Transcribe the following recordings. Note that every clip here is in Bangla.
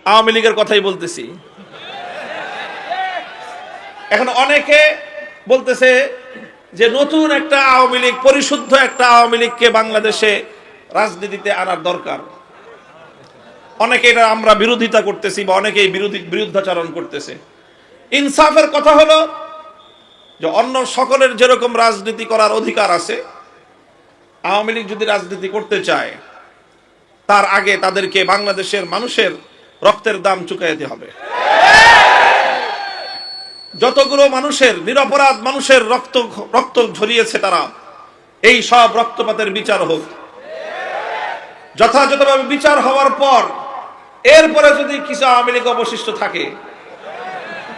আওয়ামী লীগের কথাই বলতেছি। এখন অনেকে বলতেছে যে নতুন একটা আওয়ামী লীগ, পরিশুদ্ধ একটা আওয়ামী লীগকে বাংলাদেশে রাজনীতিতে আনার দরকার। অনেকে এটা আমরা বিরোধিতা করতেছি বা অনেকেই বিরুদ্ধাচরণ করতেছে। ইনসাফের কথা হলো যে অন্য সকলের যেরকম রাজনীতি করার অধিকার আছে, আওয়ামী লীগ যদি রাজনীতি করতে চায় তার আগে তাদেরকে বাংলাদেশের মানুষের রক্তের দাম চুকাইতে হবে। যতগুলো মানুষের, নিরপরাধ মানুষের রক্ত ঝরিয়েছে তারা, এই সব রক্তপাতের বিচার হোক। যথাযথভাবে বিচার হওয়ার পর এরপরে যদি কিছু আওয়ামী লীগ অবশিষ্ট থাকে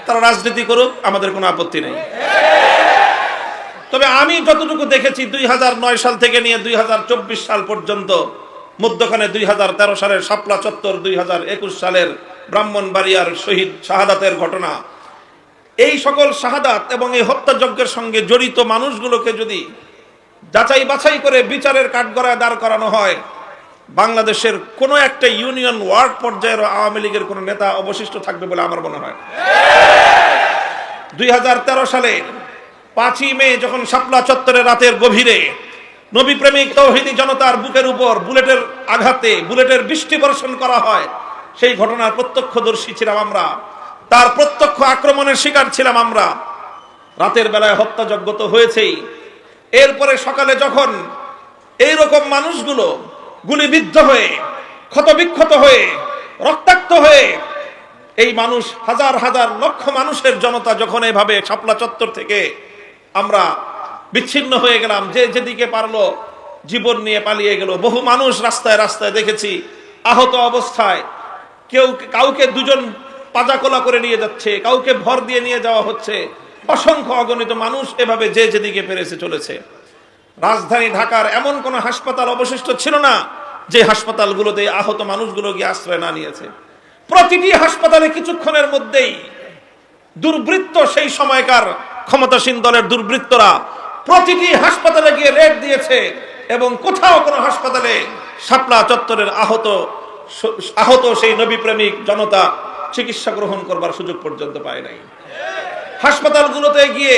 তারা রাজনীতি করুক, আমাদের কোনো আপত্তি নেই। তবে আমি যতটুকু দেখেছি 2009 সাল থেকে নিয়ে 2024 সাল পর্যন্ত, মধ্যখানে 2013 সালের শাপলা চত্বর, 2021 সালের ব্রাহ্মণবাড়িয়ার শহীদ শাহাদাতের ঘটনা, এই সকল শাহাদাত এবং এই হত্যাযজ্ঞের সঙ্গে জড়িত মানুষগুলোকে যদি যাচাই বাছাই করে বিচারের কাঠগড়ায় দাঁড় করানো হয়, বাংলাদেশের কোনো একটা ইউনিয়ন ওয়ার্ড পর্যায়ের আওয়ামী লীগের কোনো নেতা অবশিষ্ট থাকবে বলে আমার মনে হয়। 2013 সালে 5ই মে যখন শাপলা চত্বরে রাতের গভীরে নবী প্রেমিক তৌহিদি জনতার বুকের উপর বুলেটের আঘাতে, বুলেটের বৃষ্টি বর্ষণ করা হয়, সেই ঘটনার প্রত্যক্ষদর্শী ছিলাম আমরা, তার প্রত্যক্ষ আক্রমণের শিকার ছিলাম আমরা। রাতের বেলায় হত্যাযজ্ঞ তো হয়েছেই, এরপরে সকালে যখন এইরকম মানুষগুলো গুলিবিদ্ধ হয়ে, ক্ষতবিক্ষত হয়ে, রক্তাক্ত হয়ে, এই মানুষ হাজার হাজার লক্ষ মানুষের জনতা যখন এভাবে শাপলা চত্বর থেকে আমরা বিচ্ছিন্ন হয়ে গেলাম, যে যেদিকে পারলো জীবন নিয়ে পালিয়ে গেল। বহু মানুষ রাস্তায় রাস্তায় দেখেছি আহত অবস্থায়, কাউকে দুজন পাজাকোলা করে নিয়ে যাচ্ছে, কাউকে ভর দিয়ে নিয়ে যাওয়া হচ্ছে। অসংখ্য অগণিত মানুষ এভাবে যে যেদিকে পেরেছে চলেছে। রাজধানী ঢাকার এমন কোন হাসপাতাল অবশিষ্ট ছিল না যে হাসপাতালগুলোতে আহত মানুষগুলো গিয়ে আশ্রয় না নিয়েছে। প্রতিটি হাসপাতালে কিছুক্ষণের মধ্যেই দুর্বৃত্ত, সেই সময়কার ক্ষমতাসীন দলের দুর্বৃত্তরা প্রতিটি হাসপাতালে গিয়ে রেড দিয়েছে এবং কোথাও কোনো হাসপাতালে শাপলা চত্বরের আহত সেই নবী প্রেমিক জনতা চিকিৎসা গ্রহণ করবার সুযোগ পর্যন্ত পায় নাই। হাসপাতালগুলোতে গিয়ে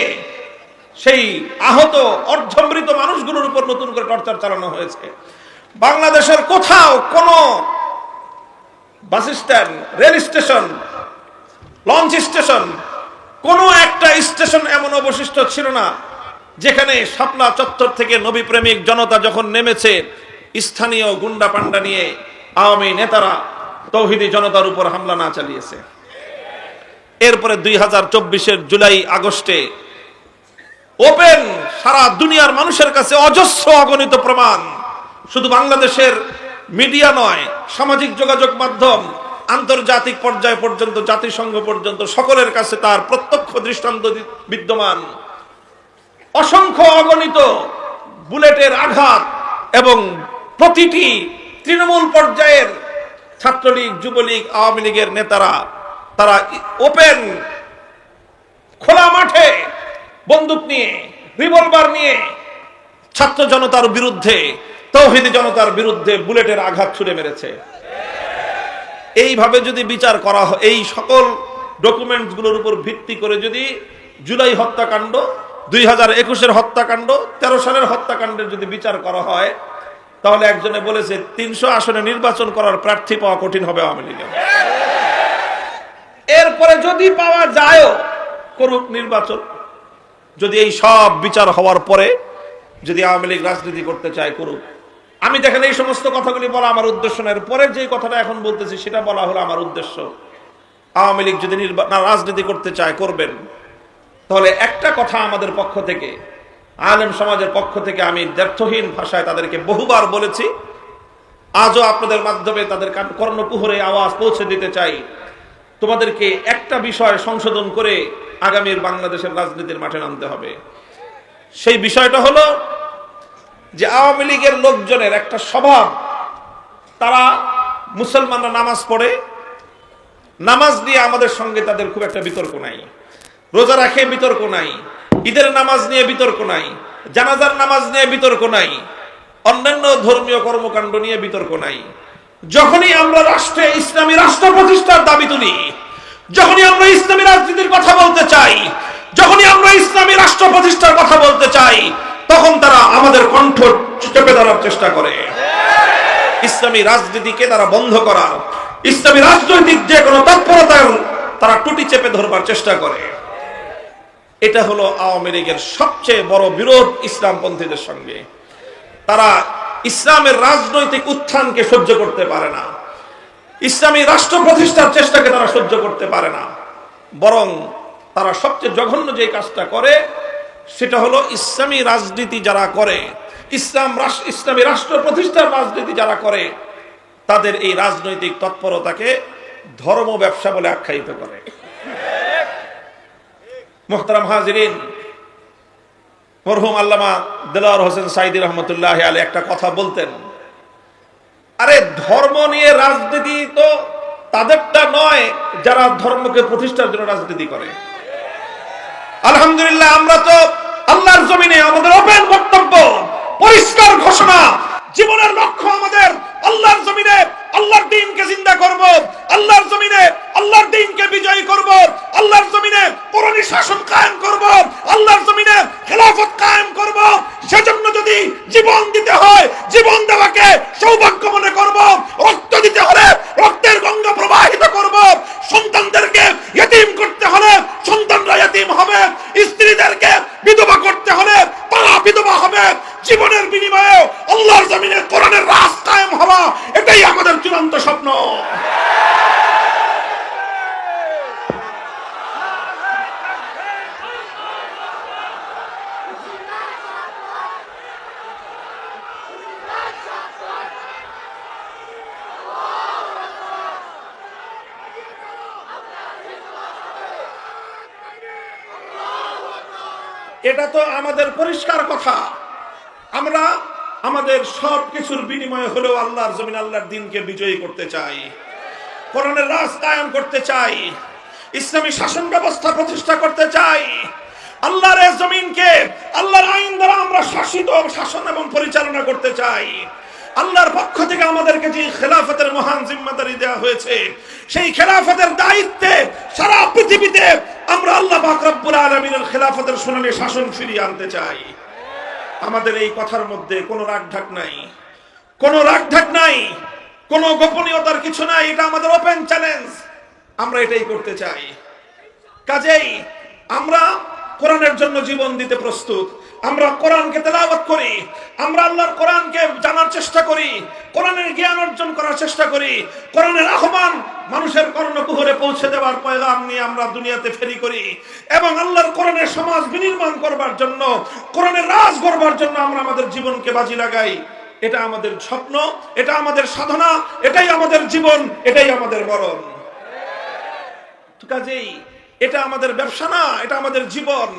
সেই আহত অর্ধমৃত মানুষগুলোর উপর নতুন করে টর্চার চালানো হয়েছে। বাংলাদেশের কোথাও কোনো bus stand, rail station, launch station, কোনো একটা স্টেশন এমন অবশিষ্ট ছিল না যেখানে শাপলা চত্বর থেকে নবী প্রেমিক জনতা যখন নেমেছে, স্থানীয় গুন্ডা পান্ডা নিয়ে আওয়ামী নেতারা তৌহিদি জনতার উপর হামলা না চালিয়েছে। এরপরে 2024 জুলাই আগস্টে ওপেন সারা দুনিয়ার মানুষের কাছে অজস্র অগণিত প্রমাণ, শুধু বাংলাদেশের মিডিয়া নয়, সামাজিক যোগাযোগ মাধ্যম, আন্তর্জাতিক পর্যায় পর্যন্ত, জাতিসংঘ পর্যন্ত সকলের কাছে তার প্রত্যক্ষ দৃষ্টান্ত বিদ্যমান। অসংখ্য অগণিত বুলেটের আঘাত এবং প্রতিটি তৃণমূল পর্যায়ের ছাত্রলীগ, যুবলীগ, আওয়ামী লীগের নেতারা তারা ওপেন খোলা মাঠে বন্দুক নিয়ে, রিভলভার নিয়ে ছাত্র জনতার বিরুদ্ধে, তৌহিদি জনতার বিরুদ্ধে বুলেটের আঘাত ছুড়ে মেরেছে। এইভাবে যদি বিচার করা হয়, এই সকল ডকুমেন্টসগুলোর উপর ভিত্তি করে যদি জুলাই হত্যাকাণ্ড, 2021 হত্যাকাণ্ড, 13 সালের হত্যাকাণ্ডের যদি বিচার করা হয়, তাহলে একজনে বলেছে 300 আসনে নির্বাচন করার প্রার্থী পাওয়া কঠিন হবে আওয়ামী লীগের। এরপরে যদি পাওয়া যায় করুক নির্বাচন, যদি এই সব বিচার হওয়ার পরে যদি আওয়ামী লীগ রাজনীতি করতে চায় করুক। আমি দেখেন এই সমস্ত কথাগুলি বলা আমার উদ্দেশ্য নয়, পরে যে কথাটা এখন বলতেছি সেটা বলা হলো আমার উদ্দেশ্য। আওয়ামী লীগ যদি রাজনীতি করতে চায় করবেন, তাহলে একটা কথা আমাদের পক্ষ থেকে, আলেম সমাজের পক্ষ থেকে আমি দ্ব্যর্থহীন ভাষায় তাদেরকে বহুবার বলেছি, আজও আপনাদের মাধ্যমে তাদের কর্ণকুহরে আওয়াজ পৌঁছে দিতে চাই। তোমাদেরকে একটা বিষয় সংশোধন করে আগামীর বাংলাদেশের রাজনীতির মাঠে নামতে হবে। সেই বিষয়টা হলো যে আওয়ামী লীগের লোকজনের একটা স্বভাব, তারা মুসলমানরা নামাজ পড়ে, নামাজ নিয়ে আমাদের সঙ্গে তাদের খুব একটা বিতর্ক নাই, রোজা রাখে বিতর্ক নাই, ঈদের নামাজ নিয়ে বিতর্ক নাই, জানাজার নামাজ নিয়ে বিতর্ক নাই, অন্যান্য ধর্মীয় কর্মকাণ্ড নিয়ে বিতর্ক নাই। যখনই আমরা রাষ্ট্রে ইসলামী রাষ্ট্র প্রতিষ্ঠার দাবি তুলি, যখনই আমরা ইসলামী রাজনীতির কথা বলতে চাই, যখনই আমরা ইসলামী রাষ্ট্র প্রতিষ্ঠার কথা বলতে চাই, তখন তারা আমাদের কণ্ঠ চেপে ধরার চেষ্টা করে। ইসলামী রাজনীতিকে তারা বন্ধ করার, ইসলামী রাজনৈতিক যে কোনো তৎপরতার তারা টুটি চেপে ধরবার চেষ্টা করে। এটা হলো আওয়ামী লীগের সবচেয়ে বড় বিরোধ ইসলামপন্থীদের সঙ্গে। তারা ইসলামের রাজনৈতিক উত্থানকে সহ্য করতে পারে না, ইসলামী রাষ্ট্র প্রতিষ্ঠার চেষ্টাকে তারা সহ্য করতে পারে না। বরং তারা সবচেয়ে জঘন্য যে কাজটা করে সেটা হলো ইসলামী রাজনীতি যারা করে, ইসলামী রাষ্ট্র প্রতিষ্ঠার রাজনীতি যারা করে, তাদের এই রাজনৈতিক তৎপরতাকে ধর্ম ব্যবসা বলে আখ্যায়িত করে। মুহতারাম হাজিরিন, মরহুম আল্লামা দেলোয়ার হোসেন সাইদি রহমতুল্লাহ আলাইহি একটা কথা বলতেন, আরে ধর্ম নিয়ে রাজনীতি তো তাদেরটা নয় যারা ধর্মকে প্রতিষ্ঠার জন্য রাজনীতি করে। আলহামদুলিল্লাহ, আমরা তো আল্লাহর জমিনে আমাদের ওপেন বক্তব্য, পরিষ্কার ঘোষণা, জীবনের লক্ষ্য আমাদের আল্লাহর জমিনে আল্লাহর দ্বীনকে জিন্দা করব, আল্লাহর জমিনে আল্লাহর দ্বীনকে বিজয়ী করব, আল্লাহর জমিনে কোরআনী শাসন কায়েম করব, আল্লাহর জমিনে খেলাফত কায়েম করব। সেজন্য যদি জীবন দিতে হয়, জীবন দেওয়াকে সৌভাগ্য মনে করব, রক্ত দিতে হলে রক্তের গঙ্গা প্রবাহিত করব, সন্তানদেরকে ইতিম করতে হলে সন্তানরা ইতিম হবে, স্ত্রীদেরকে বিধবা করতে হলে তারা বিধবা হবে। জীবনের বিনিময়ে আল্লাহর জমিনে কোরআনের রাজ কায়েম হওয়া, এটাই আমাদের চূড়ান্ত স্বপ্ন। এটা তো আমাদের পরিষ্কার কথা। আমরা আমাদের সব কিছুর বিনিময়ে হলেও আল্লাহর জমিন আল্লাহর দ্বীনকে বিজয়ী করতে চাই, কোরআনের রাজ কায়েম করতে চাই, ইসলামী শাসন ব্যবস্থা প্রতিষ্ঠা করতে চাই। আল্লাহর এই জমিনকে আল্লাহর আইন দ্বারা আমরা শাসিত, শাসন এবং পরিচালনা করতে চাই। আল্লাহর পক্ষ থেকে আমাদেরকে যে খেলাফতের মহান জিম্মাদারি দেওয়া হয়েছে, সেই খেলাফতের দায়িত্বে সারা পৃথিবীতে আমরা আল্লাহ পাক রব্বুল আলামিনের খেলাফতের সোনালী শাসন ফিরিয়ে আনতে চাই। আমাদের এই কথার মধ্যে কোনো রাগঢাক নাই, কোনো রাগঢাক নাই, কোনো গোপনীয়তার কিছু নাই। এটা আমাদের ওপেন চ্যালেঞ্জ, আমরা এটাই করতে চাই। কাজেই আমরা কোরআনের জন্য জীবন দিতে প্রস্তুত। আমরা কোরআনকে তেলাওয়াত করি, আমরা আল্লাহর কোরআনকে জানার চেষ্টা করি, কোরআনের জ্ঞান অর্জন করার চেষ্টা করি, কোরআনের আহ্বান মানুষের কর্ণকুহরে পৌঁছে দেওয়ার পয়গাম নিয়ে আমরা দুনিয়াতে ফেরি করি, এবং আল্লাহর কোরআনের সমাজ বিনির্মাণ করবার জন্য, কোরআনের রাজ গড়বার জন্য আমরা আমাদের জীবনকে বাজি লাগাই। এটা আমাদের স্বপ্ন, এটা আমাদের সাধনা, এটাই আমাদের জীবন, এটাই আমাদের মরণ। কাজেই এটা আমাদের ব্যবসা না, এটা আমাদের জীবন।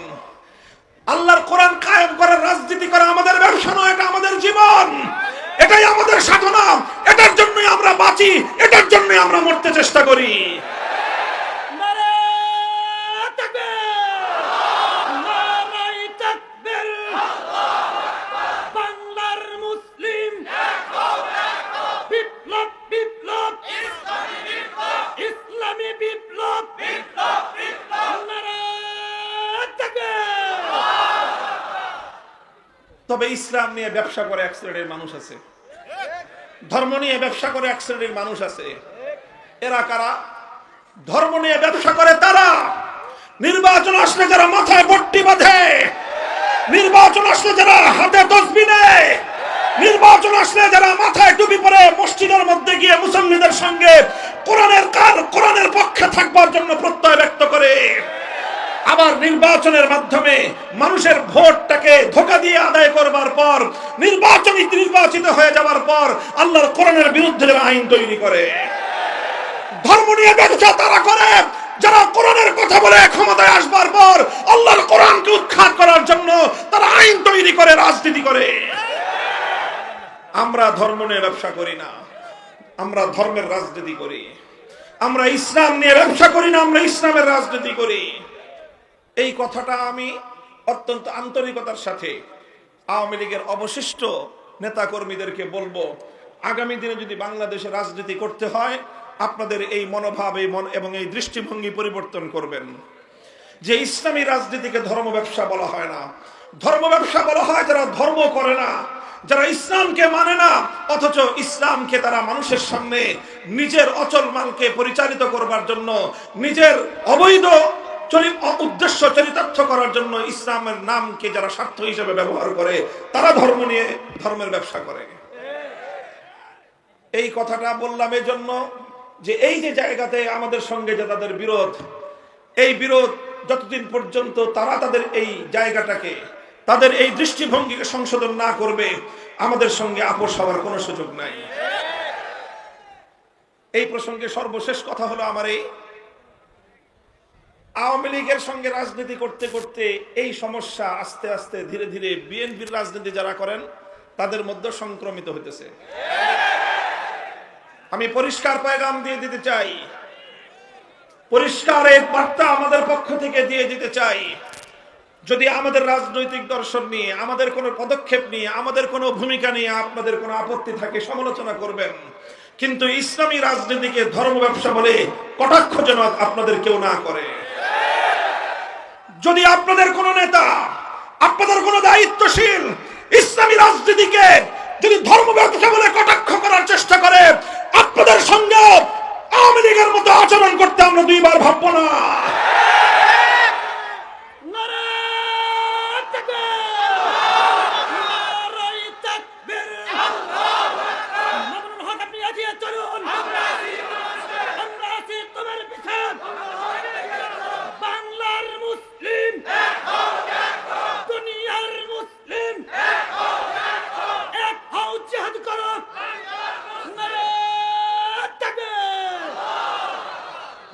আল্লাহর কোরআন কায়েম করার রাজনীতি করা আমাদের ব্যবসা নয়, এটা আমাদের জীবন, এটাই আমাদের সাধনা। এটার জন্যই আমরা বাঁচি, এটার জন্যই আমরা মরতে চেষ্টা করি। তবে ইসলাম নিয়ে ব্যবসা করে এক শ্রেণীর মানুষ আছে, ধর্ম নিয়ে ব্যবসা করে এক শ্রেণীর মানুষ আছে। এরা কারা? ধর্ম নিয়ে ব্যবসা করে তারা নির্বাচন আসলে যারা মাথায় পট্টি বাঁধে, নির্বাচন আসলে যারা হাতে তসবিহ নেয়, নির্বাচন আসলে যারা মাথায় টুপি পরে মসজিদের মধ্যে গিয়ে মুসল্লিদের সঙ্গে কোরআনের পক্ষে থাকবার জন্য প্রত্যয় ব্যক্ত করে, আবার নির্বাচনের মাধ্যমে মানুষের ভোটটাকে ধোঁকা দিয়ে আদায় করবার পর, নির্বাচিত হয়ে যাওয়ার পর আল্লাহর কোরআনের বিরুদ্ধে আইন তৈরি করে। ধর্ম নিয়ে ব্যবসা তারা করে যারা কোরআনের কথা বলে ক্ষমতায় আসবার পর আল্লাহর কোরআনকে উৎখাত করার জন্য তারা আইন তৈরি করে, রাজনীতি করে। আমরা ধর্ম নিয়ে ব্যবসা করি না, আমরা ধর্মের রাজনীতি করি। আমরা ইসলাম নিয়ে ব্যবসা করি না, আমরা ইসলামের রাজনীতি করি। এই কথাটা আমি অত্যন্ত আন্তরিকতার সাথে আওয়ামী লীগের অবশিষ্ট নেতাকর্মীদেরকে বলবো। আগামী দিনে যদি বাংলাদেশে রাজনীতি করতে হয়, আপনাদের এই মনোভাব এবং এই দৃষ্টিভঙ্গি পরিবর্তন করবেন যে ইসলামী রাজনীতিকে ধর্ম ব্যবসা বলা হয় না। ধর্ম ব্যবসা বলা হয় যারা ধর্ম করে না, যারা ইসলামকে মানে না, অথচ ইসলামকে তারা মানুষের সামনে নিজের অচল মালকে পরিচালিত করবার জন্য, নিজের অবৈধ উদ্দেশ্য চরিতার্থ করার জন্য ইসলামের নামকে যারা স্বার্থ হিসেবে ব্যবহার করে, তারা ধর্ম নিয়ে ধর্মের ব্যবসা করে। এই কথাটা বললাম এই জন্য যে এই যে জায়গাতে আমাদের সঙ্গে যে তাদের বিরোধ, এই বিরোধ যতদিন পর্যন্ত তারা তাদের এই জায়গাটাকে, তাদের এই দৃষ্টিভঙ্গিকে সংশোধন না করবে, আমাদের সঙ্গে আপোষ হওয়ার কোনো সুযোগ নাই। এই প্রসঙ্গে সর্বশেষ কথা হলো আমার এই আওয়ামী লীগের সঙ্গে রাজনীতি করতে করতে এই সমস্যা আস্তে আস্তে ধীরে ধীরে বিএনপির রাজনীতি যারা করেন তাদের মধ্যে সংক্রমিত হইতেছে। আমি পরিষ্কার পয়গাম দিয়ে দিতে চাই, পরিষ্কার এক বার্তা আমাদের পক্ষ থেকে দিয়ে দিতে চাই, যদি আমাদের রাজনৈতিক দর্শন নিয়ে, আমাদের কোনো পদক্ষেপ নিয়ে, আমাদের কোনো ভূমিকা নিয়ে আপনাদের কোনো আপত্তি থাকে সমালোচনা করবেন, কিন্তু ইসলামী রাজনীতিকে ধর্ম ব্যবসা বলে কটাক্ষ যেন আপনাদের কেউ না করে। যদি আপনাদের কোনো নেতা, আপনাদের কোনো দায়িত্বশীল ইসলামী রাজনীতিকে যদি ধর্ম ব্যবসা বলে কটাক্ষ করার চেষ্টা করে, আপনাদের সঙ্গে আওয়ামী লীগের মতো আচরণ করতে আমরা দুইবার ভাববো না।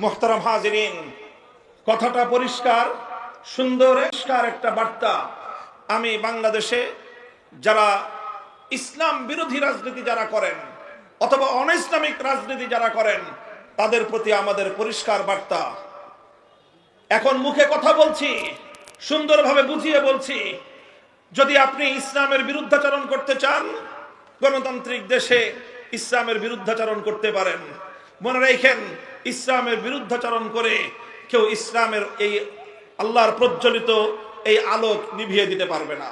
মোহতারাম হাজিরিন, কথাটা পরিষ্কার, সুন্দর একটা বার্তা। আমি বাংলাদেশে যারা ইসলাম বিরোধী রাজনীতি যারা করেন অথবা অন ইসলামিক রাজনীতি যারা করেন তাদের প্রতি আমাদের পরিষ্কার বার্তা। এখন মুখে কথা বলছি, সুন্দরভাবে বুঝিয়ে বলছি, যদি আপনি ইসলামের বিরুদ্ধাচরণ করতে চান, গণতান্ত্রিক দেশে ইসলামের বিরুদ্ধাচরণ করতে পারেন। মনে রাখেন, ইসলামের বিরুদ্ধাচরণ করে কেউ ইসলামের এই আল্লাহর প্রজ্বলিত এই আলো নিভিয়ে দিতে পারবে না।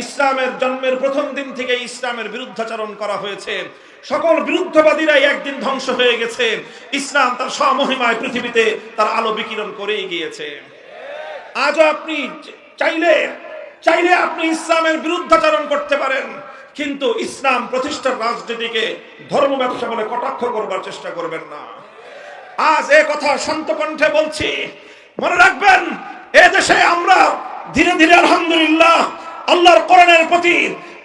ইসলামের জন্মের প্রথম দিন থেকে ইসলামের বিরুদ্ধাচরণ করা হয়েছে। সকল বিরুদ্ধবাদীরাই একদিন ধ্বংস হয়ে গেছে। ইসলাম তার স্বমহিমায় পৃথিবীতে তার আলো বিকিরণ করেই গিয়েছে। আজও আপনি চাইলে আপনি ইসলামের বিরুদ্ধাচরণ করতে পারেন, কিন্তু ইসলাম প্রতিষ্ঠার রাজনীতিকে ধর্ম ব্যবসা বলে কটাক্ষ করবার চেষ্টা করবেন না। আজ এ কথা শান্ত কণ্ঠে বলছি, মনে রাখবেন, এ দেশে আমরা ধীরে ধীরে আলহামদুলিল্লাহ আল্লাহর কোরআনের প্রতি,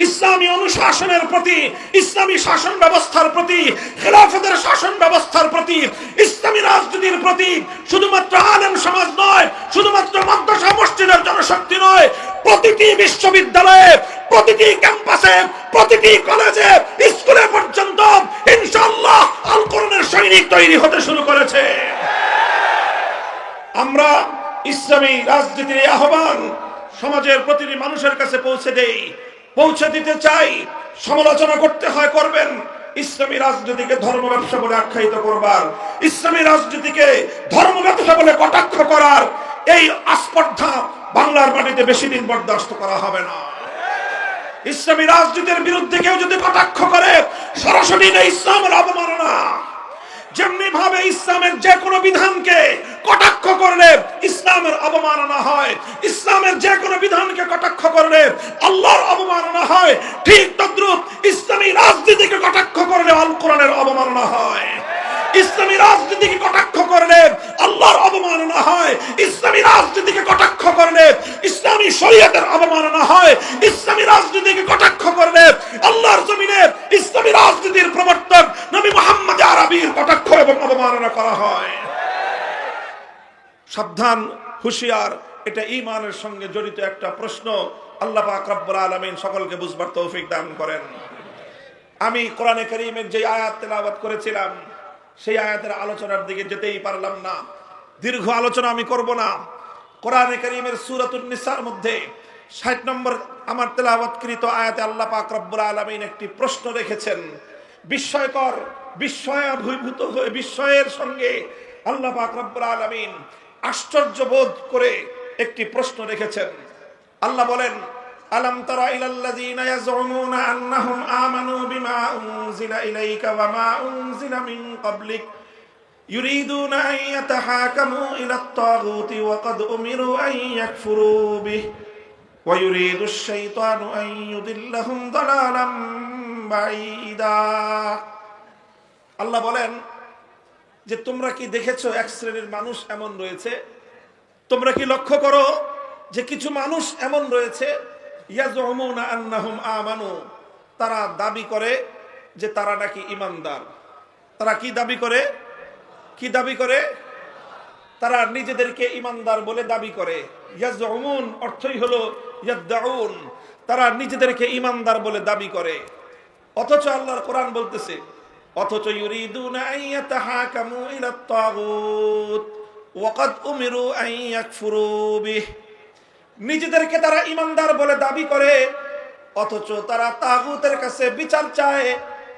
ইসলামী অনুশাসনের প্রতি, ইসলামী শাসন ব্যবস্থার প্রতি, খেলাফতের শাসন ব্যবস্থার প্রতি, ইসলামী রাজনীতির প্রতি শুধুমাত্র আলেম সমাজ নয়, শুধুমাত্র মাদ্রাসা মসজিদের জনশক্তি নয়, প্রতিটি বিশ্ববিদ্যালয়ে, প্রতিটি ক্যাম্পাসে, প্রতিটি কলেজে, স্কুলে পর্যন্ত ইনশাআল্লাহ আল কোরআনের সৈনিক তৈরি হতে শুরু করেছে। আমরা ইসলামী রাজনীতির আহ্বান সমাজের প্রতিটি মানুষের কাছে পৌঁছে দিতে চাই। সমালোচনা করতে হয় করবেন, ইসলামী রাজনীতিকে ধর্ম ব্যবসা বলে আখ্যায়িত করবার, ইসলামী রাজনীতিকে ধর্ম ব্যবসা বলে কটাক্ষ করার এই আস্পর্ধা বাংলার মাটিতে বেশি দিন বরদাস্ত করা হবে না। ইসলামী রাজনীতির বিরুদ্ধে কেউ যদি কটাক্ষ করে, সরাসরি ইসলামের অবমাননা। যেমনি ভাবে ইসলামের যে কোনো বিধানকে কটাক্ষ করলে ইসলামের অবমাননা হয়, ইসলামের যে কোনো বিধানকে কটাক্ষ করলে আল্লাহর অবমাননা হয়, ঠিক তদ্রুপ ইসলামী রাজনীতিকে কটাক্ষ করলে আল কোরআনের অবমাননা হয়। ইসলামী রাজনীতিকে কটাক্ষ করলে আল্লাহর অবমাননা হয়, ইসলামী রাজনীতিকে কটাক্ষ করলে ইসলামী শরীয়তের অবমাননা হয়, ইসলামী রাজনীতিকে কটাক্ষ করলে আল্লাহর জমিনে ইসলামী রাজনীতির প্রবর্তক নবী মুহাম্মদ আরবীর কটাক্ষ এবং অবমাননা করা হয়। সাবধান, হুঁশিয়ার, এটা ঈমানের সঙ্গে জড়িত একটা প্রশ্ন। আল্লাহ পাক রব্বুল আলামিন সকলকে বুঝবার তৌফিক দান করেন। আমি কোরআনে কারীমের যে আয়াত তেলাওয়াত করেছিলাম সেই আয়াতের আলোচনার দিকে যেতেই পারলাম না, দীর্ঘ আলোচনা আমি করব না। কোরআনে কারীমের সূরাতুন নিসার মধ্যে 60 নম্বর আমার তেলাওয়াতকৃত আয়াতে আল্লাহ পাক রব্বুল আলামিন একটি প্রশ্ন রেখেছেন। বিস্ময়কর, বিস্ময়াভিভূত হয়ে বিস্ময়ের সঙ্গে আল্লাহ পাক রব্বুল আলামিন আশ্চর্য বোধ করে একটি প্রশ্ন রেখেছেন। আল্লাহ বলেন, আলাম তারা ইলাল্লাযীনা ইয়াজউমুনা আন্নাহুম আমানু বিমা উনজিলা ইলাইকা ওয়া মা উনজিলা মিন ক্বাবলিক ইউরিদুনা আন ইয়াতাহাকামু ইলাত তাগুতি ওয়া ক্বাদ উমিরু আন ইয়াকফুরু বিহি ওয়া ইউরিদুশ শাইতানু আন ইউদিল্লাহুম দালালাম বাঈদা। আল্লাহ বলেন যে তোমরা কি দেখেছো এক শ্রেণীর মানুষ এমন রয়েছে, তোমরা কি লক্ষ্য করো যে কিছু মানুষ এমন রয়েছে ইয়াজউমুনা আন্নাহুম আমানু, তারা দাবি করে যে তারা নাকি ঈমানদার। তারা কি দাবি করে? কি দাবি করে? তারা নিজেদেরকে ঈমানদার বলে দাবি করে। ইয়াজউমুন অর্থই হলো ইয়াদউন, তারা নিজেদেরকে ঈমানদার বলে দাবি করে। অথচ আল্লাহর কোরআন বলতেছে, অথচ ইউরিদুনা আন ইয়াতাহাকামু ইলাত তাগুত ওয়া ক্বাদ উমিরু আন ইয়াকফুরু বিহি, নিজেদেরকে তারা ঈমানদার বলে দাবি করে, অথচ তারা তাগুতের কাছে বিচার চায়,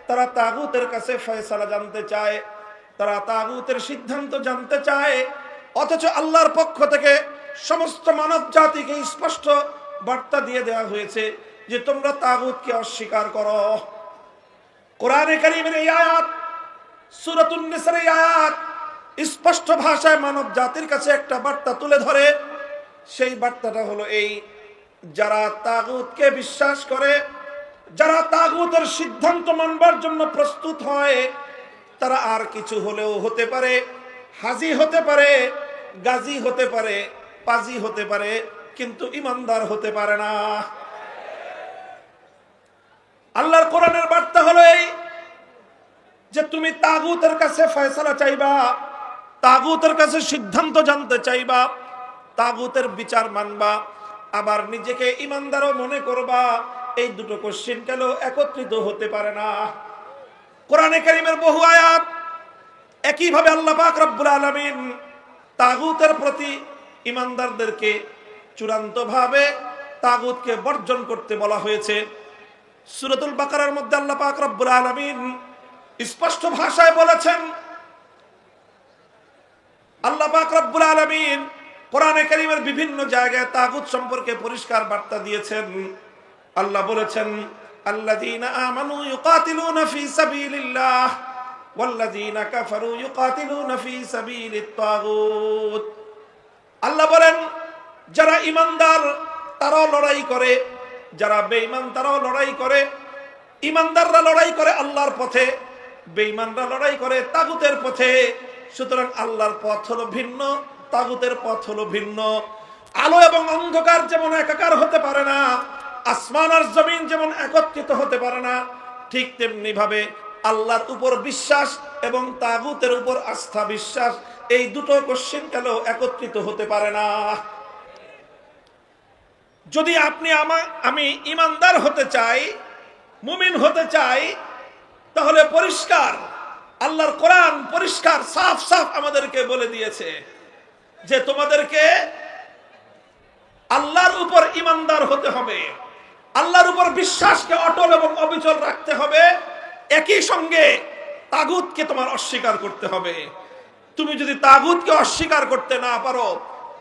তারা তাগুতের কাছে ফয়সালা জানতে চায়, তারা তাগুতের সিদ্ধান্ত জানতে চায়। অথচ আল্লাহর পক্ষ থেকে সমস্ত মানব জাতিকে স্পষ্ট বার্তা দিয়ে দেওয়া হয়েছে যে তোমরা তাগুতকে অস্বীকার করো। কোরআনে কারীমের এই আয়াত, সূরাতুন নিসার এই আয়াত স্পষ্ট ভাষায় মানব জাতির কাছে একটা বার্তা তুলে ধরে। সেই বার্তাটা হলো এই, যারা তাগুতকে বিশ্বাস করে, যারা তাগুতের সিদ্ধান্ত মানবার জন্য প্রস্তুত হয়, তারা আর কিছু হলেও হতে পারে, হাজি হতে পারে, গাজী হতে পারে, পাজি হতে পারে, কিন্তু ঈমানদার হতে পারে না। আল্লাহর কোরআনের বার্তা হলো এই যে তুমি তাগুতের কাছে ফয়সালা চাইবা, তাগুতের কাছে সিদ্ধান্ত জানতে চাইবা, তাগুতের বিচার মানবা, আবার নিজেকে ঈমানদারও মনে করবা। এই দুটো কোশ্চেন কেন একত্রিত হতে পারে না। কোরআনে কারীমের বহু আয়াত একইভাবে আল্লাহ পাক রব্বুল আলামিন তাগুতের প্রতি ঈমানদারদেরকে চূড়ান্তভাবে তাগুতকে বর্জন করতে বলা হয়েছে। সূরাতুল বাকারার মধ্যে আল্লাহ পাক রব্বুল আলামিন স্পষ্ট ভাষায় বলেছেন, আল্লাহ পাক রব্বুল আলামিন কোরআনে কারীমের বিভিন্ন জায়গায় তাগুত সম্পর্কে পরিষ্কার বার্তা দিয়েছেন। আল্লাহ বলেছেন, আল্লাযীনা আমানু ইউকাতিলুনা ফী সাবিলিল্লাহ ওয়াল্লাযীনা কাফারু ইউকাতিলুনা ফী সাবিলিত তাগুত। আল্লাহ বলেন, যারা ঈমানদার তারাও লড়াই করে, যারা বেঈমান তারাও লড়াই করে। ঈমানদাররা লড়াই করে আল্লাহর পথে, বেঈমানরা লড়াই করে তাগুতের পথে। সুতরাং আল্লাহর পথ হলো ভিন্ন, তাগুতের পথ হলো ভিন্ন। আলো এবং অন্ধকার যেমন একাকার হতে পারে না, আসমান আর জমিন যেমন একত্রিত হতে পারে না, ঠিক তেমনি ভাবে আল্লাহর উপর বিশ্বাস এবং তাগুতের উপর আস্থা বিশ্বাস, এই দুটো কোশ্চেন কেন একত্রিত হতে পারে না। যদি আপনি আমি ঈমানদার হতে চাই, মুমিন হতে চাই, তাহলে পরিষ্কার আল্লাহর কোরআন পরিষ্কার সাফ সাফ আমাদেরকে বলে দিয়েছে যে তোমাদেরকে আল্লাহর উপর ঈমানদার হতে হবে, আল্লাহর উপর বিশ্বাসকে অটল এবং অবিচল রাখতে হবে। একই সঙ্গে তাগুতকে তোমার অস্বীকার করতে হবে। তুমি যদি তাগুতকে অস্বীকার করতে না পারো,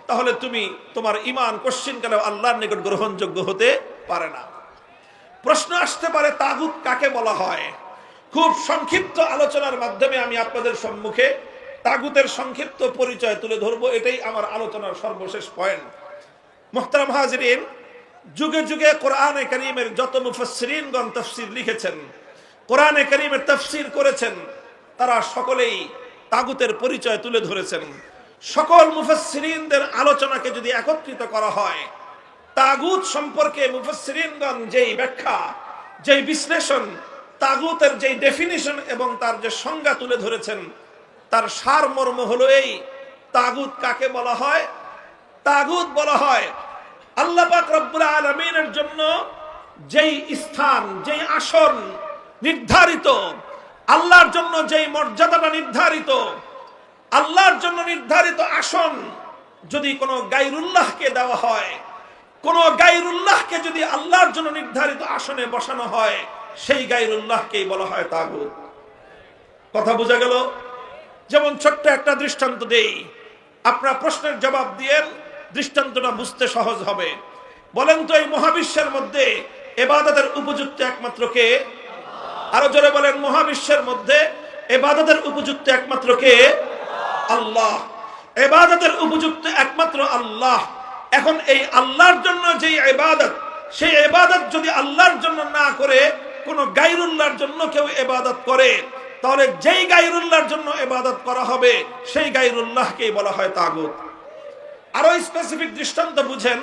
তাহলে তুমি তোমার ঈমান কোশ্চিনকালে আল্লাহর নিকট গ্রহণযোগ্য হতে পারে না। প্রশ্ন আসতে পারে, তাগুত কাকে বলা হয়? খুব সংক্ষিপ্ত আলোচনার মাধ্যমে আমি আপনাদের সম্মুখে তাগুতের সংক্ষিপ্ত পরিচয় তুলে ধরবো। এটাই আমার আলোচনার সর্বশেষ পয়েন্ট। মুহতারাম হাজিরিন, যুগে যুগে কোরআনে কারীমের যত মুফাসসিরিনগণ তাফসীর লিখেছেন, কোরআনে কারীমের তাফসীর করেছেন, তারা সকলেই তাগুতের পরিচয় তুলে ধরেছেন। সকল মুফাসসিরিনদের আলোচনাকে যদি একত্রিত করা হয়, তাগুত সম্পর্কে মুফাসসিরিনগণ যেই ব্যাখ্যা, যেই বিশ্লেষণ, তাগুতের যেই ডেফিনিশন এবং তার যে সংজ্ঞা তুলে ধরেছেন, তার সারমর্ম হলো এই, তাগুত কাকে বলা হয়? তাগুত বলা হয় আল্লাহ পাক রব্বুল আলামিনের জন্য যেই স্থান, যেই আসন নির্ধারিত, আল্লাহর জন্য যেই মর্যাদাটা নির্ধারিত, আল্লাহর জন্য নির্ধারিত আসন যদি কোনো গায়রুল্লাহকে দেওয়া হয়, কোন গায়রুল্লাহকে যদি আল্লাহর জন্য নির্ধারিত আসনে বসানো হয়, সেই গায়রুল্লাহকেই বলা হয় তাগুত। কথা বোঝা গেল? যেমন ছোট্ট একটা দৃষ্টান্ত দেই, আপনার প্রশ্নের জবাব দিয়ে দৃষ্টান্তটা বুঝতে সহজ হবে। বলেন তো, এই মহাবিশ্বের মধ্যে ইবাদতের উপযুক্ত একমাত্র কে? আরো জোরে বলেন, মহাবিশ্বের মধ্যে ইবাদতের উপযুক্ত একমাত্র কে? আল্লাহ। ইবাদতের উপযুক্ত একমাত্র আল্লাহ। এখন এই আল্লাহর জন্য যে ইবাদত, সেই ইবাদত যদি আল্লাহর জন্য না করে কোন গায়রুল্লাহর জন্য কেউ ইবাদত করে, তাহলে যেই গায়রুল্লাহর জন্য ইবাদত করা হবে সেই গায়রুল্লাহকেই বলা হয় তাগুত। আরো স্পেসিফিক দৃষ্টান্ত বুঝেন,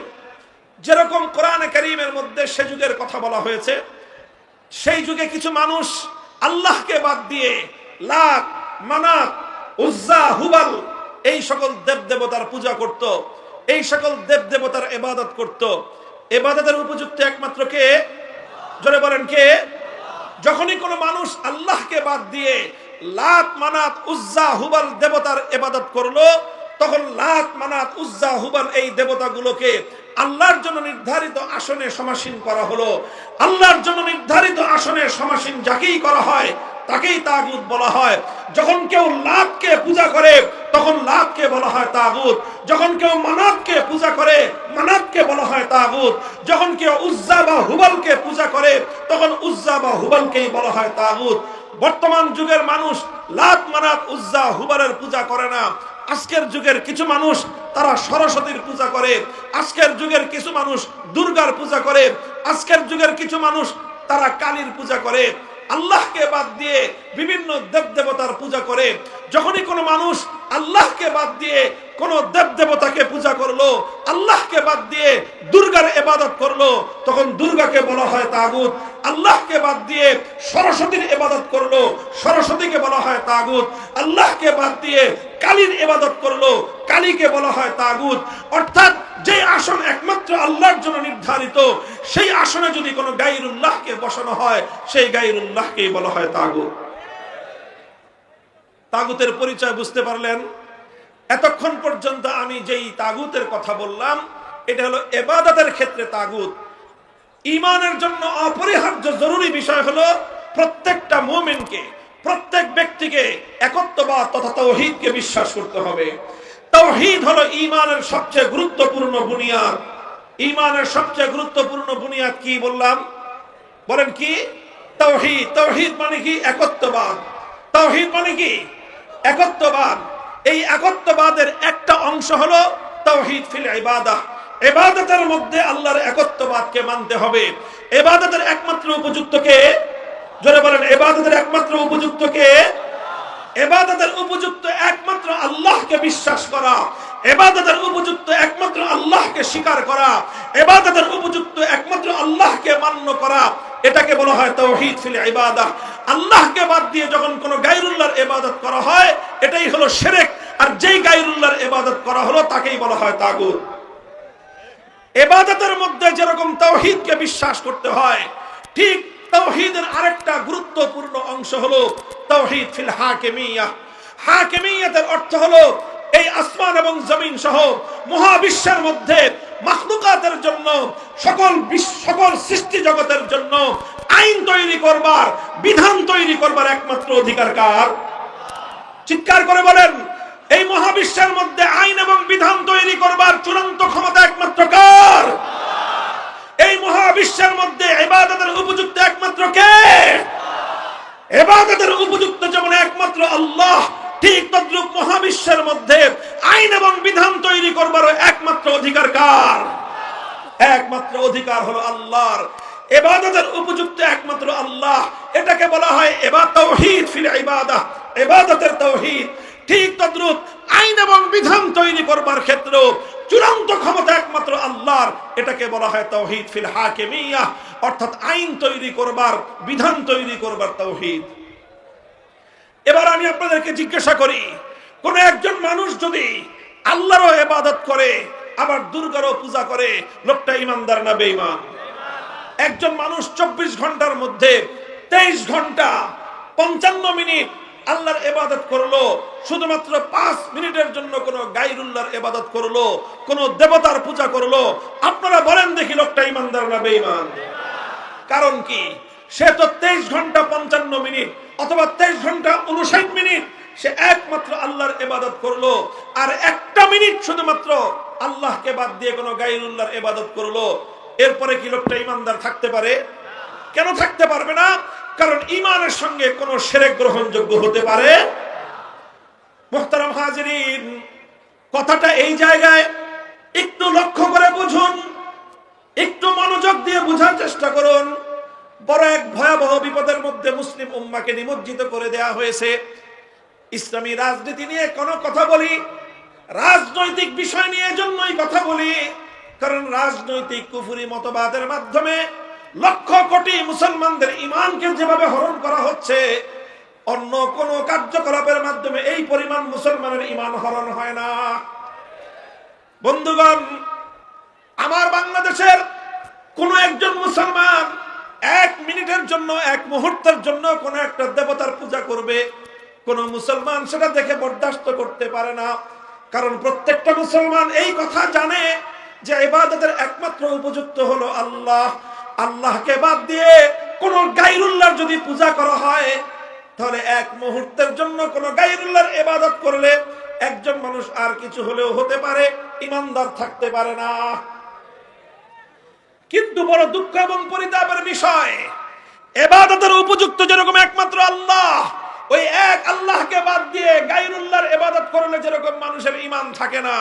যেরকম কোরআনে কারীমের মধ্যে সে যুগের কথা বলা হয়েছে, সেই যুগে কিছু মানুষ আল্লাহকে বাদ দিয়ে লাত, মানাত, উজ্জা, হুবাল এই সকল দেবদেবতার পূজা করত, এই সকল দেবদেবতার ইবাদত করত। ইবাদতের উপযুক্ত একমাত্র কে? জোরে বলেন কে? যখনই কোনো মানুষ আল্লাহকে বাদ দিয়ে লাত, মানাত, উজ্জা, হুবাল দেবতার ইবাদত করলো, তখন লাত, মানাত, উজ্জা, হুবাল এই দেবতাগুলোকে আল্লাহর জন্য নির্ধারিত আসনে সমাসীন করা হলো। আল্লাহর জন্য নির্ধারিত আসনে সমাসীন যাকেই করা হয় তাকেই তাগুত বলা হয়। যখন কেউ লাতকে পূজা করে তখন লাতকে বলা হয় তাগুত। যখন কেউ মানাতকে পূজা করে মানাতকে বলা হয় তাগুত। যখন কেউ উজ্জা বা হুবালকে পূজা করে তখন উজ্জা বা হুবালকেই বলা হয় তাগুত। বর্তমান যুগের মানুষ লাত, মানাত, উজ্জা, হুবালের পূজা করে না। আজকের যুগের কিছু মানুষ তারা সরস্বতীর পূজা করে, আজকের যুগের কিছু মানুষ দুর্গার পূজা করে, আজকের যুগের কিছু মানুষ তারা কালীর পূজা করে, আল্লাহকে বাদ দিয়ে বিভিন্ন দেবদেবতার পূজা করে। যখনই কোনো মানুষ আল্লাহকে বাদ দিয়ে কোন দেবদেবতাকে পূজা করলো, আল্লাহকে বাদ দিয়ে দুর্গার ইবাদত করলো, তখন দুর্গাকে বলা হয় তাগুত। আল্লাহকে বাদ দিয়ে সরস্বতীর ইবাদত করলো, সরস্বতীকে বলা হয় তাগুত। আল্লাহকে বাদ দিয়ে কালীর ইবাদত করলো, কালীকে বলা হয় তাগুত। অর্থাৎ যে আসন একমাত্র আল্লাহর জন্য নির্ধারিত, সেই আসনে যদি কোনো গায়রুল্লাহকে বসানো হয়, সেই গায়রুল্লাহকেই বলা হয় তাগুত। তাগুতের পরিচয় বুঝতে পারলেন? এতক্ষণ পর্যন্ত আমি যেই তাগুতের কথা বললাম, এটা হলো ইবাদতের ক্ষেত্রে তাগুত। ঈমানের জন্য অপরিহার্য জরুরি বিষয় হলো প্রত্যেকটা মুমিনকে, প্রত্যেক ব্যক্তিকে একত্ববাদ তথা তাওহীদকে বিশ্বাস করতে হবে। তাওহীদ হলো ঈমানের সবচেয়ে গুরুত্বপূর্ণ বুনিয়াদ। ঈমানের সবচেয়ে গুরুত্বপূর্ণ বুনিয়াদ কি বললাম? বলেন কি? তাওহীদ। তাওহীদ মানে কি? একত্ববাদ। তাওহীদ মানে কি? একত্ববাদ। এই একত্ববাদের একটা অংশ হলো তাওহীদ ফিল ইবাদাহ। ইবাদতের মধ্যে আল্লাহর একত্ববাদকে মানতে হবে। ইবাদতের একমাত্র উপযুক্ত কে? জোরে বলেন, ইবাদতের একমাত্র উপযুক্ত কে? ইবাদতের উপযুক্ত একমাত্র আল্লাহকে বিশ্বাস করা, ইবাদতের উপযুক্ত একমাত্র আল্লাহকে স্বীকার করা, ইবাদতের উপযুক্ত একমাত্র আল্লাহকে মান্য করা, এটাকে বলা হয় তাওহীদ ফিল ইবাদাহ। আল্লাহকে বাদ দিয়ে যখন কোনো গায়রুল্লাহর ইবাদত করা হয়, এটাই হলো শিরক। আর যেই গায়রুল্লাহর ইবাদত করা হলো তাকেই বলা হয় তাগুত। ইবাদতের মধ্যে যেরকম তাওহীদকে বিশ্বাস করতে হয়, ঠিক তাওহীদের আরেকটা গুরুত্বপূর্ণ অংশ হলো তাওহীদ ফিল হাকিমিয়াহ। হাকিমিয়াতের অর্থ হলো এই আসমান এবং জমিন সহ মহাবিশ্বের মধ্যে মাখলুকাতের জন্য, সকল সৃষ্টি জগতের জন্য আইন তৈরি করবার, বিধান তৈরি করবার একমাত্র অধিকার কার? চিৎকার করে বলেন, এই মহাবিশ্বের মধ্যে আইন এবং বিধান তৈরি করবার চূড়ান্ত ক্ষমতা একমাত্র কার? এই মহাবিশ্বের মধ্যে ইবাদতের উপযুক্ত একমাত্র কে? ইবাদতের উপযুক্ত যেমন একমাত্র আল্লাহ, ঠিক তদ্রূপ মহাবিশ্বের মধ্যে আইন এবং বিধান তৈরি করবার একমাত্র অধিকার কার? একমাত্র অধিকার হলো আল্লাহর। ইবাদতের উপযুক্ত একমাত্র আল্লাহ, এটাকে বলা হয় তাওহীদ ফিল ইবাদাহ, ইবাদতের তাওহীদ। ঠিক তদ্রূপ আইন এবং বিধান তৈরি করবার ক্ষেত্রে চূড়ান্ত ক্ষমতা একমাত্র আল্লাহর, এটাকে বলা হয় তাওহীদ ফিল হাকিমিয়াহ, অর্থাৎ আইন তৈরি করবার, বিধান তৈরি করবার তাওহীদ। এবার আমি আপনাদেরকে জিজ্ঞাসা করি, কোন একজন মানুষ যদি আল্লাহরও ইবাদত করে আবার দুর্গারও পূজা করে, লোকটা ঈমানদার না বেঈমান? একজন মানুষ 24 ঘন্টার মধ্যে 23 ঘন্টা 55 মিনিট আল্লাহর ইবাদত করলো, শুধুমাত্র 5 মিনিটের জন্য কোন গায়রুল্লাহর ইবাদত করলো, কোন দেবতার পূজা করলো, আপনারা বলেন দেখি লোকটা ঈমানদার না বেঈমান? কারণ কি? সে তো 23 ঘন্টা 55 মিনিট অথবা 23 ঘন্টা 59 মিনিট সে একমাত্র আল্লাহর ইবাদত করলো, আর 1টা মিনিট শুধুমাত্র আল্লাহকে বাদ দিয়ে কোন গায়রুল্লাহর ইবাদত করলো। এরপরে কি লোকটা ঈমানদার থাকতে পারে? কেন থাকতে পারবে না? কারণ ঈমানের সঙ্গে কোন শিরক গ্রহণযোগ্য হতে পারে। মুহতারাম হাজিরিন, কথাটা এই জায়গায় একটু লক্ষ্য করে বুঝুন, একটু মনোযোগ দিয়ে বোঝার চেষ্টা করুন। বড় এক ভয়াবহ বিপদের মধ্যে মুসলিম উম্মাহকে নিমজ্জিত করে দেয়া হয়েছে। ইসলামী রাজনীতি নিয়ে কোনো কথা বলি, রাজনৈতিক বিষয় নিয়ে জন্যই কথা বলি, কারণ রাজনৈতিক কুফরি মতবাদের মাধ্যমে লক্ষ কোটি মুসলমানদের ঈমানকে যেভাবে হরণ করা হচ্ছে, অন্য কোন কার্যকলাপের মাধ্যমে এই পরিমাণ মুসলমানের ঈমান হরণ হয় না। বন্ধুগণ, আমার বাংলাদেশের কোন একজন মুসলমান 1 মিনিটের জন্য, 1 মুহূর্তের জন্য কোন একটা দেবতার পূজা করবে, কোন মুসলমান সেটা দেখে বরদাস্ত করতে পারে না। কারণ প্রত্যেকটা মুসলমান এই কথা জানে যে ইবাদতের একমাত্র উপযুক্ত হলো আল্লাহ। আল্লাহকে বাদ দিয়ে কোন গায়রুল্লাহর যদি পূজা করা হয়, তাহলে 1 মুহূর্তের জন্য কোন গায়রুল্লাহর ইবাদত করলে একজন মানুষ আর কিছু হলেও হতে পারে, ঈমানদার থাকতে পারে না। কিন্তু বড় দুঃখ এবং পরিতাপের বিষয়, ইবাদতের উপযুক্ত যেরকম একমাত্র আল্লাহ, ওই এক আল্লাহকে বাদ দিয়ে গায়রুল্লাহর ইবাদত করলে যেরকম মানুষের ঈমান থাকে না,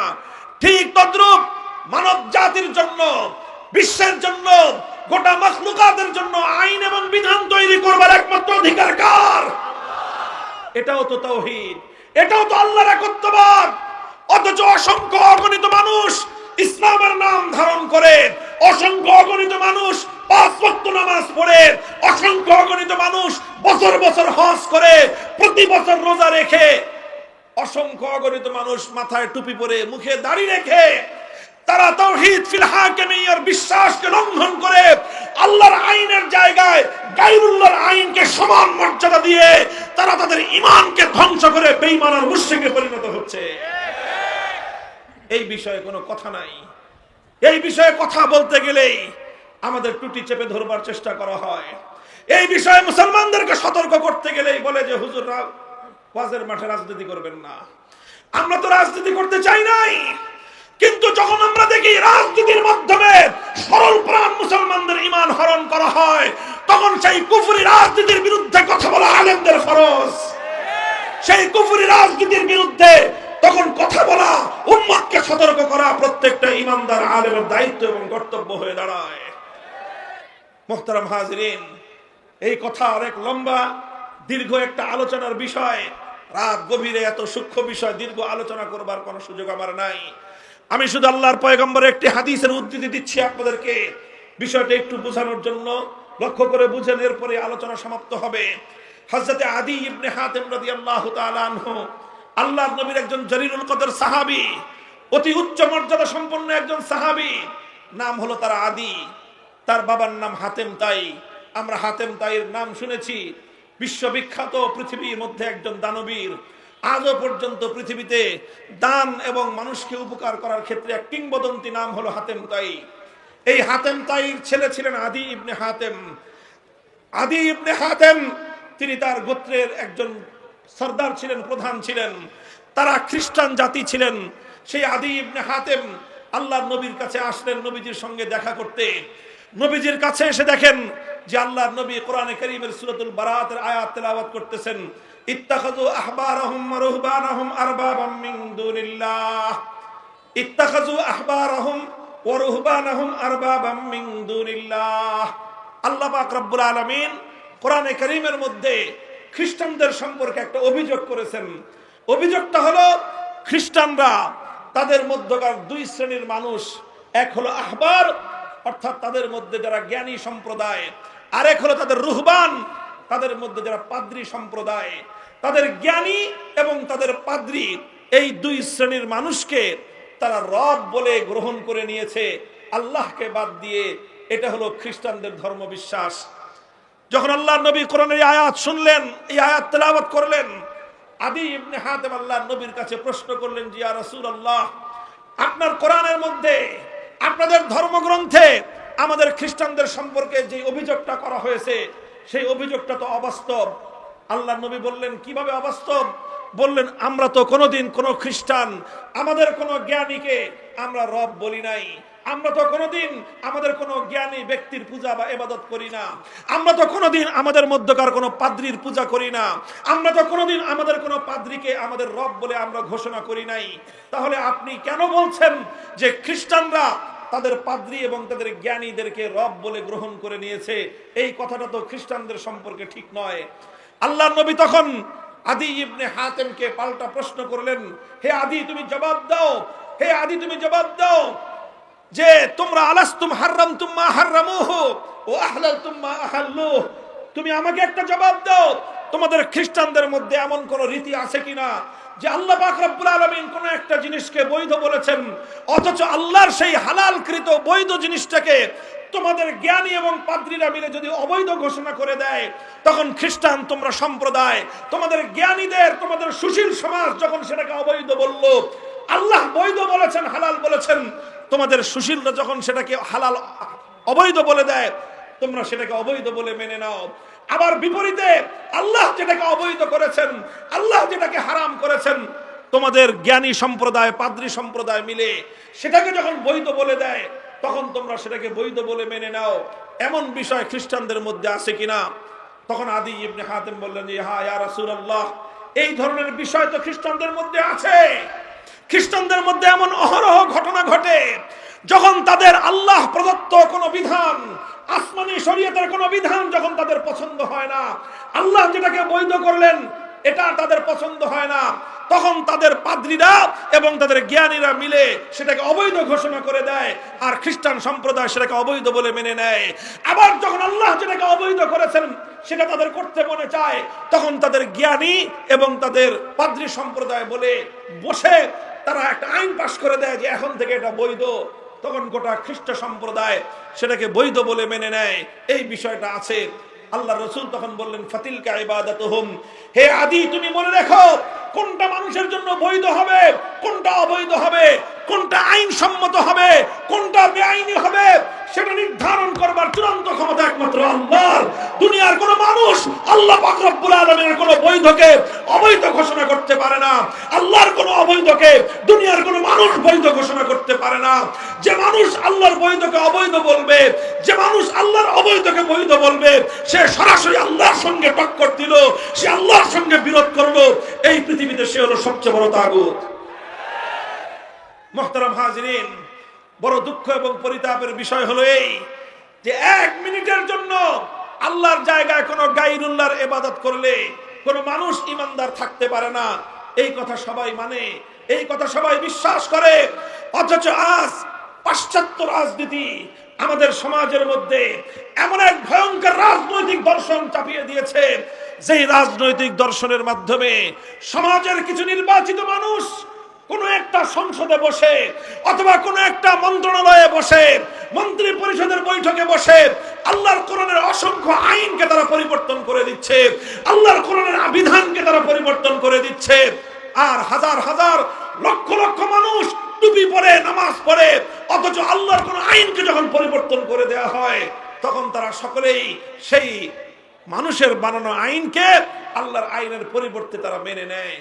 ঠিক তদ্রূপ মানব জাতির জন্য, বিশ্বের জন্য, গোটা মাখলুকাতের জন্য আইন এবং বিধান তৈরি করবার একমাত্র অধিকার কার? এটাও তো তাওহীদ, এটাও তো আল্লাহর একত্ববাদ। অথচ অসংখ্য অগণিত মানুষ ইসলামের নাম ধারণ করে, অসংখ্য অগণিত মানুষ 5 ওয়াক্ত নামাজ পড়ে, অসংখ্য অগণিত মানুষ বছর বছর হজ করে, প্রতি বছর রোজা রেখে, অসংখ্য অগণিত মানুষ মাথায় টুপি পরে, মুখে দাড়ি রেখে, তারা তাওহীদ ফিল হাকিমিয়্যার বিশ্বাসকে লঙ্ঘন করে আল্লাহর আইনের জায়গায় গায়রুল্লাহর আইনকে সমান মর্যাদা দিয়ে তারা তাদের ঈমানকে ধ্বংস করে বেঈমান আর মুশরিকে পরিণত হচ্ছে। এই বিষয়ে কোনো কথা নাই। এই বিষয়ে কথা বলতে গেলেই আমাদের টুটি চেপে ধরবার চেষ্টা করা হয়। এই বিষয়ে মুসলমানদেরকে সতর্ক করতে গেলেই বলে যে হুজুররা ওয়াজের মাঠে রাজনীতি করবেন না। আমরা তো রাজনীতি করতে চাই নাই, কিন্তু যখন আমরা দেখি রাজনীতির মাধ্যমে সরল প্রাণ মুসলমানদের ঈমান হরণ করা হয়, তখন সেই কুফরি রাজনীতির বিরুদ্ধে কথা বলা আলেমদের ফরজ। সেই কুফরি রাজনীতির বিরুদ্ধে তখন কথা বলা, উম্মতকে সতর্ক করা প্রত্যেকটা ঈমানদার আলেমের দায়িত্ব এবং কর্তব্য হয়ে দাঁড়ায়। মুহতারাম হাজিরিন, এই কথা অনেক লম্বা দীর্ঘ একটা আলোচনার বিষয়। রাত গভীরে এত সূক্ষ্ম বিষয় দীর্ঘ আলোচনা করবার কোনো সুযোগ আমার নাই। আমি শুধু আল্লাহর পয়গম্বরের একটি হাদিসের উদ্ধৃতি দিচ্ছি আপনাদেরকে, বিষয়টা একটু বোঝানোর জন্য। লক্ষ্য করে বুঝেন, এরপরে আলোচনা সমাপ্ত হবে। হযরতে আদী ইবনে হাতেম রাদিয়াল্লাহু তাআলা আনহু আল্লাহর নবীর একজন জলিলুল কদর সাহাবী, অতি উচ্চ মর্যাদা সম্পন্ন একজন সাহাবী। নাম হলো তার আদী, তার বাবার নাম হাতেম তাই। আমরা হাতেম তাইয়ের নাম শুনেছি, বিশ্ববিখ্যাত, পৃথিবীর মধ্যে একজন দানবীর। আজও পর্যন্ত পৃথিবীতে দান এবং মানুষকে উপকার করার ক্ষেত্রে এক কিংবদন্তি নাম হলো হাতেম তাই। এই হাতেম তাইর ছেলে ছিলেন আদী ইবনে হাতেম। আদী ইবনে হাতেম তিনি তার গোত্রের একজন সর্দার ছিলেন, প্রধান ছিলেন। তারা খ্রিস্টান জাতি ছিলেন। সেই আদী ইবনে হাতেম আল্লাহর নবীর কাছে আসলেন নবীজির সঙ্গে দেখা করতে। নবীজির কাছে এসে দেখেন যে আল্লাহর নবী কোরআনে কারীমের সূরাতুল বারাতের আয়াত তেলাওয়াত করতেছেন। ইত্তাখাযু আহবারাহুম ওয়া রুহবানাহুম আরবাবাম মিন দুনিল্লাহ, ইত্তাখাযু আহবারাহুম ওয়া রুহবানাহুম আরবাবাম মিন দুনিল্লাহ। আল্লাহ পাক রব্বুল আলামিন কোরআনে কারীমের মধ্যে খ্রিস্টানদের সম্পর্কে একটা অভিযোগ করেছেন। অভিযোগটা হলো খ্রিস্টানরা, তাদের মধ্যকার 2 শ্রেণীর মানুষ। এক হলো আহবার, অর্থাৎ তাদের মধ্যে যারা জ্ঞানী সম্প্রদায়, আর এক হলো তাদের রুহবান, তাদের মধ্যে যারা পাদ্রী সম্প্রদায়। তাদের জ্ঞানী এবং তাদের পাদ্রী, এই 2 শ্রেণীর মানুষকে তারা রব বলে গ্রহণ করে নিয়েছে, আল্লাহকে বাদ দিয়ে। এটা হলো খ্রিস্টানদের ধর্মবিশ্বাস। যখন আল্লাহর নবী কোরআনের আয়াত শুনলেন, এই আয়াত তেলাওয়াত করলেন, আদি ইবনে হাতেম আল্লাহর নবীর কাছে প্রশ্ন করলেন, যে ইয়া রাসূলুল্লাহ, আপনার কোরআনের মধ্যে, আপনাদের ধর্মগ্রন্থে আমাদের খ্রিস্টানদের সম্পর্কে যে অভিযোগটা করা হয়েছে, সেই অভিযোগটা তো অবাস্তব। আল্লাহর নবী বললেন, কিভাবে অবাস্তব? বললেন, আমরা তো কোনোদিন কোনো খ্রিস্টান, আমাদের কোনো জ্ঞানীকে আমরা রব বলি নাই। আমরা তো কোনোদিন আমাদের কোনো জ্ঞানী ব্যক্তির পূজা বা ইবাদত করি না। আমরা তো কোনোদিন আমাদের মধ্যকার কোনো পাদ্রীর পূজা করি না। আমরা তো কোনোদিন আমাদের কোনো পাদ্রীকে আমাদের রব বলে আমরা ঘোষণা করি নাই। তাহলে আপনি কেন বলছেন যে খ্রিস্টানরা তাদের পাদ্রী এবং তাদের জ্ঞানীদেরকে রব বলে গ্রহণ করে নিয়েছে? এই কথাটা তো খ্রিস্টানদের সম্পর্কে ঠিক নয়। আল্লাহর নবী তখন আদি ইবনে হাতেমকে পাল্টা প্রশ্ন করলেন, হে আদি, তুমি জবাব দাও, হে আদি, তুমি জবাব দাও যে তোমরা আলাস্তুম হারামতুম মা হারামুহু ও আহলালতুম মা আহাল্লুহু। তুমি আমাকে একটা জবাব দাও, তোমাদের খ্রিস্টানদের মধ্যে এমন কোন রীতি আছে কিনা যে আল্লাহ পাক রব্বুল আলামিন কোন একটা জিনিসকে বৈধ বলেছেন, অথচ আল্লাহর সেই হালালকৃত বৈধ জিনিসটাকে তোমাদের জ্ঞানী এবং পাদ্রীরা মিলে যদি অবৈধ ঘোষণা করে দেয়, তখন খ্রিস্টান তোমরা সম্প্রদায়, তোমাদের জ্ঞানীদের, তোমাদের সুশীল সমাজ যখন সেটাকে অবৈধ বলল, আল্লাহ বৈধ বলেছেন, হালাল বলেছেন, তোমাদের সুশীলরা যখন সেটাকে হালাল অবৈধ বলে দেয়, তোমরা সেটাকে অবৈধ বলে মেনে নাও। আবার বিপরীতে আল্লাহ যেটাকে অবৈধ করেছেন, আল্লাহ যেটাকে হারাম করেছেন, তোমাদের জ্ঞানী সম্প্রদায়, পাদ্রী সম্প্রদায় মিলে সেটাকে যখন বৈধ বলে দেয়, তখন তোমরা সেটাকে বৈধ বলে মেনে নাও। এমন বিষয় খ্রিস্টানদের মধ্যে আছে কিনা? তখন আদি ইবনে হাতেম বললেন, যে হ্যাঁ ইয়া রাসূলুল্লাহ, এই ধরনের বিষয় তো খ্রিস্টানদের মধ্যে আছে। খ্রিস্টানদের মধ্যে এমন অহরহ ঘটনা ঘটে, যখন তাদের আল্লাহ প্রদত্ত কোনো বিধান, আসমানি শরীয়তের কোনো বিধান যখন তাদের পছন্দ হয় না, আল্লাহ যেটাকে বৈধ করলেন এটা তাদের পছন্দ হয় না, তখন তাদের পাদ্রীরা এবং তাদের জ্ঞানীরা মিলে সেটাকে অবৈধ ঘোষণা করে দেয়, আর খ্রিস্টান সম্প্রদায় সেটাকে অবৈধ বলে মেনে নেয়। আবার যখন আল্লাহ যেটাকে অবৈধ করেছেন সেটা তাদের করতে মনে চায়, তখন তাদের জ্ঞানী এবং তাদের পাদ্রী সম্প্রদায় বলে বসে তারা একটা আইন পাশ করে দেয় যে এখন থেকে এটা বৈধ। তখন গোটা খ্রিস্ট সম্প্রদায় সেটাকে বৈধ বলে মেনে নেয়। এই বিষয়টা আছে। আল্লাহ রাসূল তখন বললেন, ফাতিলকা ইবাদাতুহুম, হে আদি, তুমি মনে রেখো কোনটা মানুষের জন্য বৈধ হবে, কোনটা অবৈধ হবে, কোনটা আইনসম্মত হবে, কোনটা বেআইনি হবে, সেটা নির্ধারণ করবার চূড়ান্ত ক্ষমতা একমাত্র আল্লাহর। দুনিয়ার কোন মানুষ আল্লাহ পাক রব্বুল আলামিনের কোন বৈধকে অবৈধ ঘোষণা করতে পারে না। আল্লাহর কোন অবৈধকে দুনিয়ার কোন মানুষ বৈধ ঘোষণা করতে পারে না। যে মানুষ আল্লাহর বৈধকে অবৈধ বলবে, যে মানুষ আল্লাহর অবৈধকে বৈধ বলবে, সে সরাসরি আল্লাহর সঙ্গে টক্কর দিল, সে আল্লাহর সঙ্গে বিরোধ করলো। এই পৃথিবীতে সে হলো সবচেয়ে বড় তাগুত। মুহতারাম হাজিরিন, বড় দুঃখ এবং পরিতাপের বিষয় হলো এই যে 1 মিনিটের জন্য আল্লাহর জায়গায় কোনো গায়রুল্লাহর ইবাদত করলে কোনো মানুষ ঈমানদার থাকতে পারে না। এই কথা সবাই মানে, এই কথা সবাই বিশ্বাস করে, অথচ আজ পাশ্চাত্য রাজনীতি আমাদের সমাজের মধ্যে এমন এক ভয়ঙ্কর রাজনৈতিক দর্শন চাপিয়ে দিয়েছে, যেই রাজনৈতিক দর্শনের মাধ্যমে সমাজের কিছু নির্বাচিত মানুষ কোন একটা সংসদে বসে অথবা কোন একটা মন্ত্রণালয়ে বসে, মন্ত্রী পরিষদের বৈঠকে বসে আল্লাহর কোরআনের অসংখ্য আইনকে তারা পরিবর্তন করে দিচ্ছে, আল্লাহর কোরআনের বিধানকে তারা পরিবর্তন করে দিচ্ছে। আর হাজার হাজার লক্ষ লক্ষ মানুষ টুপি পরে নামাজ পড়ে, অথচ আল্লাহর কোন আইনকে যখন পরিবর্তন করে দেওয়া হয়, তখন তারা সকলেই সেই মানুষের বানানো আইনকে আল্লাহর আইনের পরিবর্তে তারা মেনে নেয়।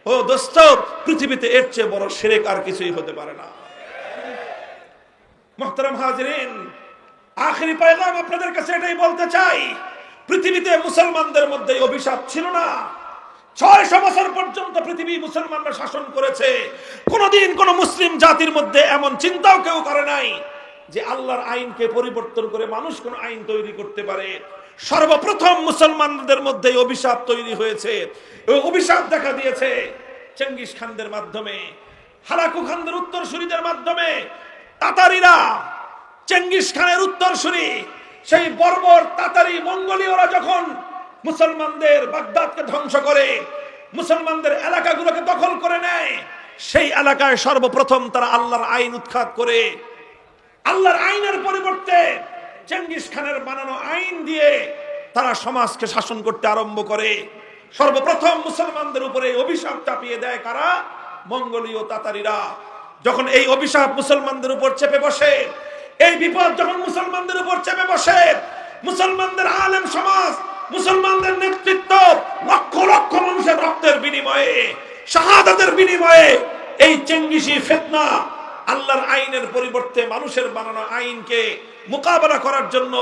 ও দোস্ত, পৃথিবীতে এর চেয়ে বড় শিরক আর কিছুই হতে পারে না। মুহতারাম হাজিরিন, আখেরি পয়গাম আপনাদের কাছে এটাই বলতে চাই, পৃথিবীতে মুসলমানদের মধ্যে অভিশাপ ছিল না। 600 বছর পর্যন্ত পৃথিবী মুসলমানরা শাসন করেছে। কোনদিন কোন মুসলিম জাতির মধ্যে এমন চিন্তাও কেউ করে নাই যে আল্লাহর আইনকে পরিবর্তন করে মানুষ কোন আইন তৈরি করতে পারে। সর্বপ্রথম মুসলমানদের মধ্যে অভিশাপ তৈরি হয়েছে। ওই অভিশাপ দেখা দিয়েছে চেঙ্গিস খানদের মাধ্যমে, হালাকু খানদের উত্তরসূরিদের মাধ্যমে। তাতারিরা চেঙ্গিস খানের উত্তরসূরি, সেই বর্বর তাতারি মঙ্গোলীয়রা যখন মুসলমানদের বাগদাদকে ধ্বংস করে, মুসলমানদের এলাকাগুলোকে দখল করে নেয়, সেই এলাকায় সর্বপ্রথম তারা আল্লাহর আইন উৎখাত করে আল্লাহর আইনের পরিবর্তে চেঙ্গিস খানের বানানো আইন দিয়ে তারা সমাজকে শাসন করতে আরম্ভ করে। সর্বপ্রথম মুসলমানদের উপরে অভিশাপ চাপিয়ে দেয় কারা? মঙ্গোলীয় তাতারিরা। যখন এই অভিশাপ মুসলমানদের উপর চেপে বসে, এই বিপদ যখন মুসলমানদের উপর চেপে বসে, মুসলমানদের আলেম সমাজ, মুসলমানদের নেতৃত্ব লক্ষ লক্ষ মানুষের রক্তের বিনিময়ে, শাহাদাতের বিনিময়ে এই চেঙ্গিসি ফিতনা আল্লাহর আইনের পরিবর্তে মানুষের বানানো আইনকে মোকাবেলা করার জন্য,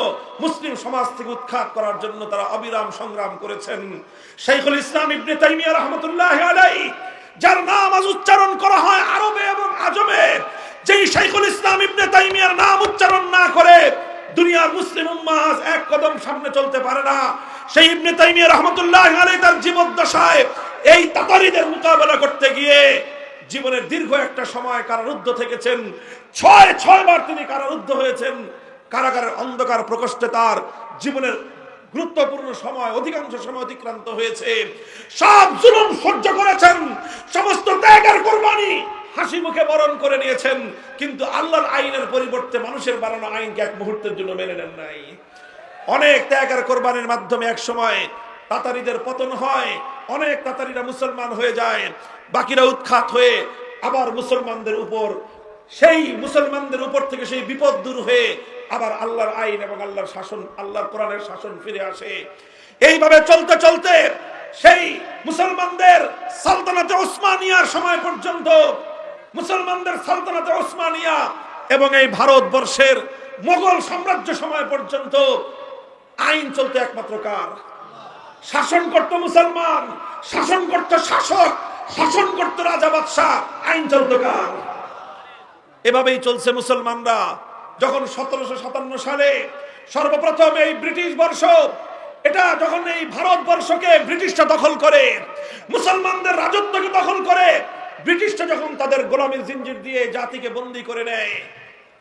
মুসলিম সমাজ থেকে উৎখাত করার জন্য তারা অবিরাম সংগ্রাম করেছেন। শাইখুল ইসলাম ইবনে তাইমিয়া রাহমাতুল্লাহি আলাইহি, যার নাম আজ উচ্চারণ করা হয় আরবে এবং আজমে, যেই শাইখুল ইসলাম ইবনে তাইমিয়ার নাম উচ্চারণ না করে দুনিয়ার মুসলিম উম্মাহ আজ এক কদম সামনে চলতে পারে না। সেই ইবনে তাইমিয়া রাহমাতুল্লাহি আলাইহি তার জীবদ্দশায় এই তাতারীদের মোকাবেলা করতে গিয়ে জীবনের দীর্ঘ একটা সময় কারারুদ্ধ থেকেছেন। ছয় বার তিনি কারারুদ্ধ হয়েছেন। কারাগারের অন্ধকার প্রকোষ্ঠে তার জীবনের গুরুত্বপূর্ণ সময়, অধিকাংশ সময় অতিক্রান্ত হয়েছে। সব জুলুম সহ্য করেছেন, সমস্ত ত্যাগের কুরবানি হাসি মুখে বরণ করে নিয়েছেন, কিন্তু আল্লাহর আইনের পরিবর্তে মানুষের বানানো আইনকে এক মুহূর্তের জন্য মেনে নেন নাই। অনেক ত্যাগের কোরবানির মাধ্যমে এক সময় তাতারীদের পতন হয়, অনেক তাতারীরা মুসলমান হয়ে যায়, বাকিরা উৎখাত হয়ে আবার মুসলমানদের উপর, সেই মুসলমানদের উপর থেকে সেই বিপদ দূর হয়ে আবার আল্লাহর আইন এবং আল্লাহর শাসন, আল্লাহর কোরআনের শাসন ফিরে আসে। এইভাবে চলতে চলতে সেই মুসলমানদের সালতানাতে ওসমানিয়ার সময় পর্যন্ত, মুসলমানদের সালতানাতে ওসমানিয়া এবং এই ভারতবর্ষের মোগল সাম্রাজ্য সময় পর্যন্ত আইন চলতে একমাত্র কার? শাসন করত মুসলমান, শাসন করত শাসক, শাসন করত রাজা বাদশাহ, আইন চলত কার? এভাবেই চলছে মুসলমানরা। যখন 1757 সালে সর্বপ্রথম এই ব্রিটিশ বর্ষ, এটা যখন এই ভারতবর্ষকে ব্রিটিশরা দখল করে, মুসলমানদের রাজত্বকে দখল করে, ব্রিটিশরা যখন তাদের গোলামীর জিঞ্জির দিয়ে জাতিকে বন্দী করে নেয়,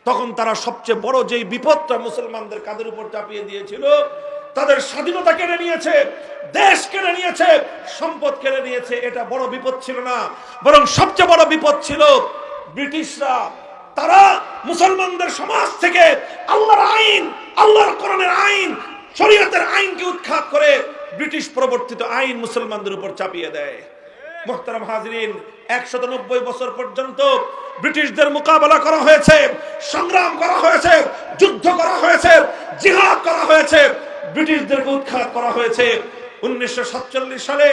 তখন তারা সবচেয়ে বড় যেই বিপদটা মুসলমানদের কাঁধের উপর চাপিয়ে দিয়েছিল, তাদের স্বাধীনতা কেড়ে নিয়েছে, দেশ কেড়ে নিয়েছে, সম্পদ কেড়ে নিয়েছে, এটা বড় বিপদ ছিল না, বরং সবচেয়ে বড় বিপদ ছিল ব্রিটিশরা। তারা মুসলমানদের সমাজ থেকে আল্লাহর আইন, আল্লাহর কোরআনের আইন, শরীয়তের আইনকে উৎখাত করে ব্রিটিশ প্রবর্তিত আইন মুসলমানদের উপর চাপিয়ে দেয়। মুহতারাম হাজিরিন, 190 বছর পর্যন্ত ব্রিটিশদের মোকাবেলা করা হয়েছে, সংগ্রাম করা হয়েছে, যুদ্ধ করা হয়েছে, জিহাদ করা হয়েছে, ব্রিটিশদেরকে উৎখাত করা হয়েছে। 1947 সালে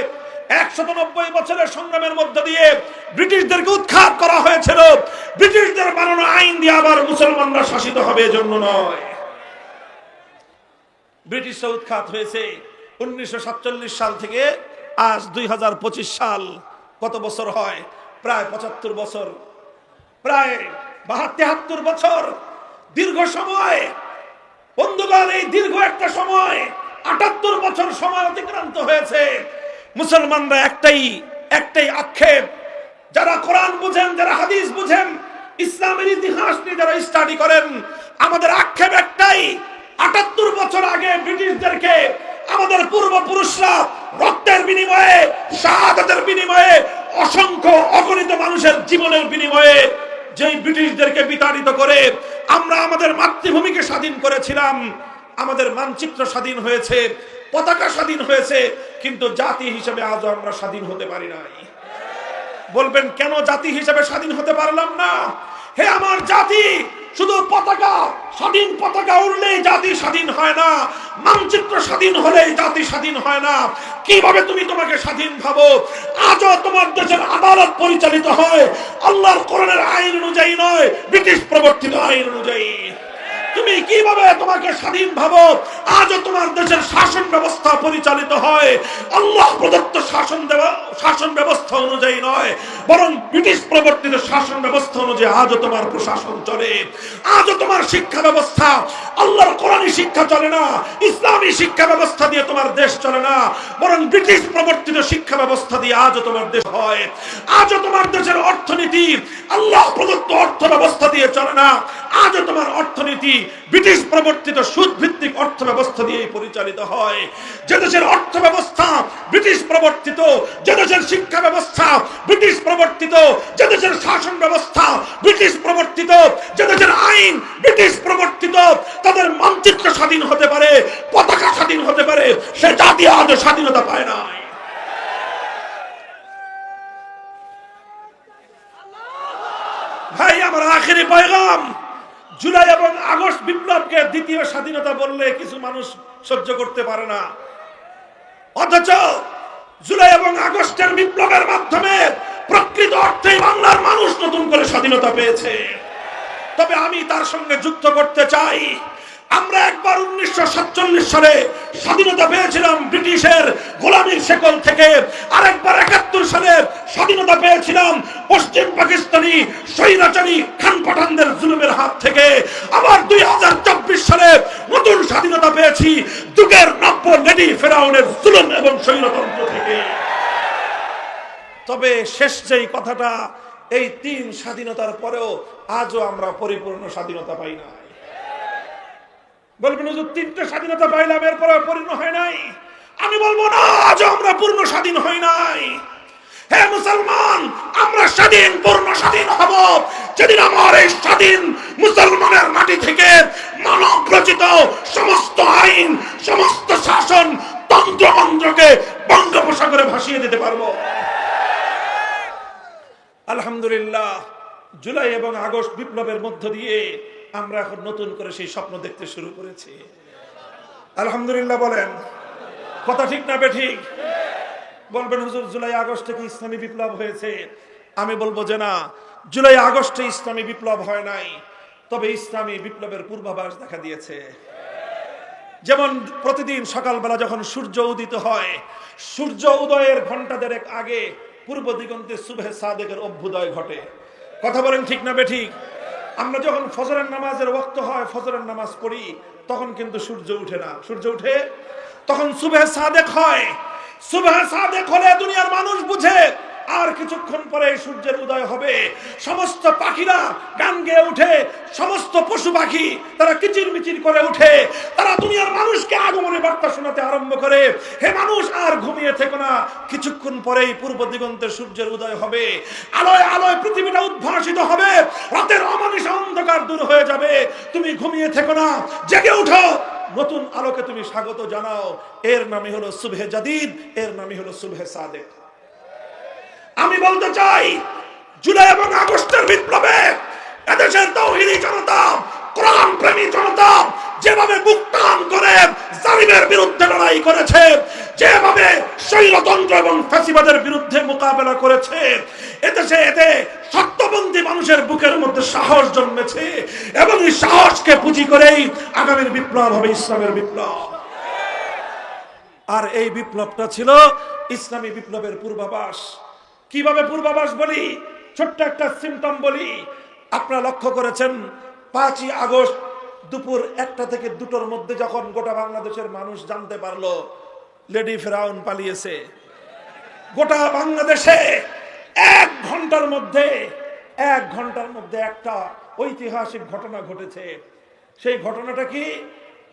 190 বছরের সংগ্রামের মধ্য দিয়ে ব্রিটিশদেরকে উৎখাত করা হয়েছিল। ব্রিটিশদের বানানো আইন দিয়ে আবার মুসলমানরা শাসিত হবে এজন্য নয়। ব্রিটিশরা উৎখাত হয়েছে 1947 সাল থেকে আজ 2025 সাল, কত বছর হয়? প্রায় 75 বছর, প্রায় 72-73 বছর, দীর্ঘ সময়। বন্ধুগণ, এই দীর্ঘ একটা সময়, 78 বছর সময় অতিক্রান্ত হয়েছে। মুসলমানরা একটাই আক্ষেপ, যারা কোরআন বুঝেন, যারা হাদিস বুঝেন, ইসলামের ইতিহাস নিয়ে যারা স্টাডি করেন, আমাদের আক্ষেপ একটাই, 78 বছর আগে ব্রিটিশদেরকে আমাদের পূর্বপুরুষরা রক্তের বিনিময়ে, শাহাদাতের বিনিময়ে, অসংখ্য অগণিত মানুষের জীবনের বিনিময়ে যেই ব্রিটিশদেরকে বিতাড়িত করে আমরা আমাদের মাতৃভূমিকে স্বাধীন করেছিলাম, আমাদের মানচিত্র স্বাধীন হয়েছে, পতাকা স্বাধীন হয়েছে, কিন্তু জাতি হিসেবে আজও আমরা স্বাধীন হতে পারি নাই। বলবেন কেন জাতি হিসেবে স্বাধীন হতে পারলাম না? হে আমার জাতি, শুধু পতাকা, স্বাধীন পতাকা উড়লেই জাতি স্বাধীন হয় না, মানচিত্র স্বাধীন হলেই জাতি স্বাধীন হয় না। কিভাবে তুমি তোমাকে স্বাধীন ভাবো? আজও তোমার দেশের আদালত পরিচালিত হয় আল্লাহর কোরআনের আইন অনুযায়ী নয়, ব্রিটিশ প্রবর্তিত আইন অনুযায়ী। তুমি কিভাবে তোমাকে স্বাধীন ভাবো? আজও তোমার দেশের শাসন ব্যবস্থা পরিচালিত হয় আল্লাহ প্রদত্ত শাসন ব্যবস্থা অনুযায়ী নয়, বরং ব্রিটিশ প্রবর্তিত শাসন ব্যবস্থা অনুযায়ী আজও তোমার প্রশাসন চলে। আজও তোমার শিক্ষা ব্যবস্থা আল্লাহর কোরআনী শিক্ষা চলে না, ইসলামী শিক্ষা ব্যবস্থা দিয়ে তোমার দেশ চলে না, বরং ব্রিটিশ প্রবর্তিত শিক্ষা ব্যবস্থা দিয়ে আজও তোমার দেশ হয়। আজও তোমার দেশের অর্থনীতি আল্লাহ প্রদত্ত অর্থ ব্যবস্থা দিয়ে চলে না, আজও তোমার অর্থনীতি ব্রিটিশ প্রবর্তিত সুদ ভিত্তিক অর্থ ব্যবস্থা দিয়ে পরিচালিত হয়। যে দেশের অর্থ ব্যবস্থা ব্রিটিশ প্রবর্তিত, যে দেশের শিক্ষা ব্যবস্থা ব্রিটিশ প্রবর্তিত, যে দেশের শাসন ব্যবস্থা ব্রিটিশ প্রবর্তিত, যে দেশের আইন ব্রিটিশ প্রবর্তিত, তাদের মানচিত্র স্বাধীন হতে পারে, পতাকা স্বাধীন হতে পারে, সে জাতি আজও স্বাধীনতা পায় নাই। ভাই আমার আখেরি পয়গাম, জুলাই এবং আগস্ট বিপ্লবকে দ্বিতীয় স্বাধীনতা বললে কিছু মানুষ সহ্য করতে পারে না, অথচ জুলাই এবং আগস্টের বিপ্লবের মাধ্যমে প্রকৃত অর্থে বাংলার মানুষ নতুন করে স্বাধীনতা পেয়েছে। তবে আমি তার সঙ্গে যুক্ত করতে চাই, আমরা একবার 1947 সালে স্বাধীনতা পেয়েছিলাম ব্রিটিশের গোলামীর শেকল থেকে, আরেকবার 71 সালে স্বাধীনতা পেয়েছিলাম পশ্চিম পাকিস্তানি স্বৈরাচারী খান পাঠানদের জুলুমের হাত থেকে, আবার 2024 সালে নতুন স্বাধীনতা পেয়েছি যুগের নব্য লেডি ফেরাউনের জুলুম এবং স্বৈরতন্ত্র থেকে। তবে শেষ যেই কথাটা, এই 3 স্বাধীনতার পরেও আজও আমরা পরিপূর্ণ স্বাধীনতা পাই না। বলবেন হুজুর 3টে স্বাধীনতা পাইলাম এরপরে পূর্ণ হয় নাই। আমি বলবো না, আজও আমরা পূর্ণ স্বাধীন হই নাই। হে মুসলমান, আমরা স্বাধীন, পূর্ণ স্বাধীন হব যেদিন আমার এই স্বাধীন মুসলমানের মাটি থেকে মানব রচিত সমস্ত আইন, সমস্ত শাসন তন্ত্রমন্ত্রকে বঙ্গোপসাগরে ভাসিয়ে দিতে পারবো। আলহামদুলিল্লাহ, জুলাই এবং আগস্ট বিপ্লবের মধ্য দিয়ে আমরা এখন নতুন করে সেই স্বপ্ন দেখতে শুরু করেছি। আলহামদুলিল্লাহ বলেন, কথা ঠিক না বেঠিক? বলবেন হুজুর জুলাই আগস্টে কি ইসলামী বিপ্লব হয়েছে? আমি বলবো যে না, জুলাই আগস্টে ইসলামী বিপ্লব হয় নাই, তবে ইসলামী বিপ্লবের পূর্বাভাস দেখা দিয়েছে। যেমন প্রতিদিন সকালবেলা যখন সূর্য উদিত হয়, সূর্য উদয়ের ঘন্টা দেড়েক আগে পূর্ব দিগন্তে সুবহে সাদেকের অভ্যুদয় ঘটে। কথা বলেন ঠিক না বেঠিক? আমরা যখন ফজরের নামাজের ওয়াক্ত হয়, ফজরের নামাজ পড়ি, তখন কিন্তু সূর্য উঠে না। সূর্য উঠে তখন সুবহে সাদেক হয়। সুবহে সাদেক হলে দুনিয়ার মানুষ বুঝে আর কিছুক্ষণ পরে সূর্যের উদয় হবে। সমস্ত পাখিরা গান গেয়ে উঠে, সমস্ত পশু পাখি তারা কিচিরমিচির করে উঠে, তারা দুনিয়ার মানুষকে আগমনের বার্তা শোনাতে আরম্ভ করে। হে মানুষ, আর ঘুমিয়ে থেকো না, কিছুক্ষণ পরেই পূর্ব দিগন্তে সূর্যের উদয় হবে। আলোয় আলোয় পৃথিবীটা উদ্ভাসিত হবে, রাতের অমানিস অন্ধকার দূর হয়ে যাবে। তুমি ঘুমিয়ে থেকো না, জেগে উঠো, নতুন আলোকে তুমি স্বাগত জানাও। এর নামই হলো সুবহে জাদিদ, এর নামই হলো সুবহে সাদেক। আমি বলতে চাই, জুলাই এবং আগস্টের বিপ্লবে এদেশের তাওহীদি জনতা, কোরআন প্রেমী জনতা যেভাবে বুক টান করে জালিমের বিরুদ্ধে লড়াই করেছে, যেভাবে স্বৈরতন্ত্র এবং ফ্যাসিবাদের বিরুদ্ধে মোকাবেলা করেছে, এদেশে এতে সত্যবন্ধী মানুষের বুকের মধ্যে সাহস জন্মেছে, এবং এই সাহসকে পুঁজি করেই আগামীর বিপ্লব হবে ইসলামের বিপ্লব। আর এই বিপ্লবটা ছিল ইসলামী বিপ্লবের পূর্বাভাস। কিভাবে পূর্বাভাস বলি? ছোট্ট একটা সিম্পটম বলি। আপনারা লক্ষ্য করেছেন 5ই আগস্ট দুপুর 1টা থেকে 2টোর মধ্যে যখন গোটা বাংলাদেশের মানুষ জানতে পারলো লেডি ফেরাউন পালিয়েছে, গোটা বাংলাদেশে 1 ঘন্টার মধ্যে একটা ঐতিহাসিক ঘটনা ঘটেছে। সেই ঘটনাটা কি?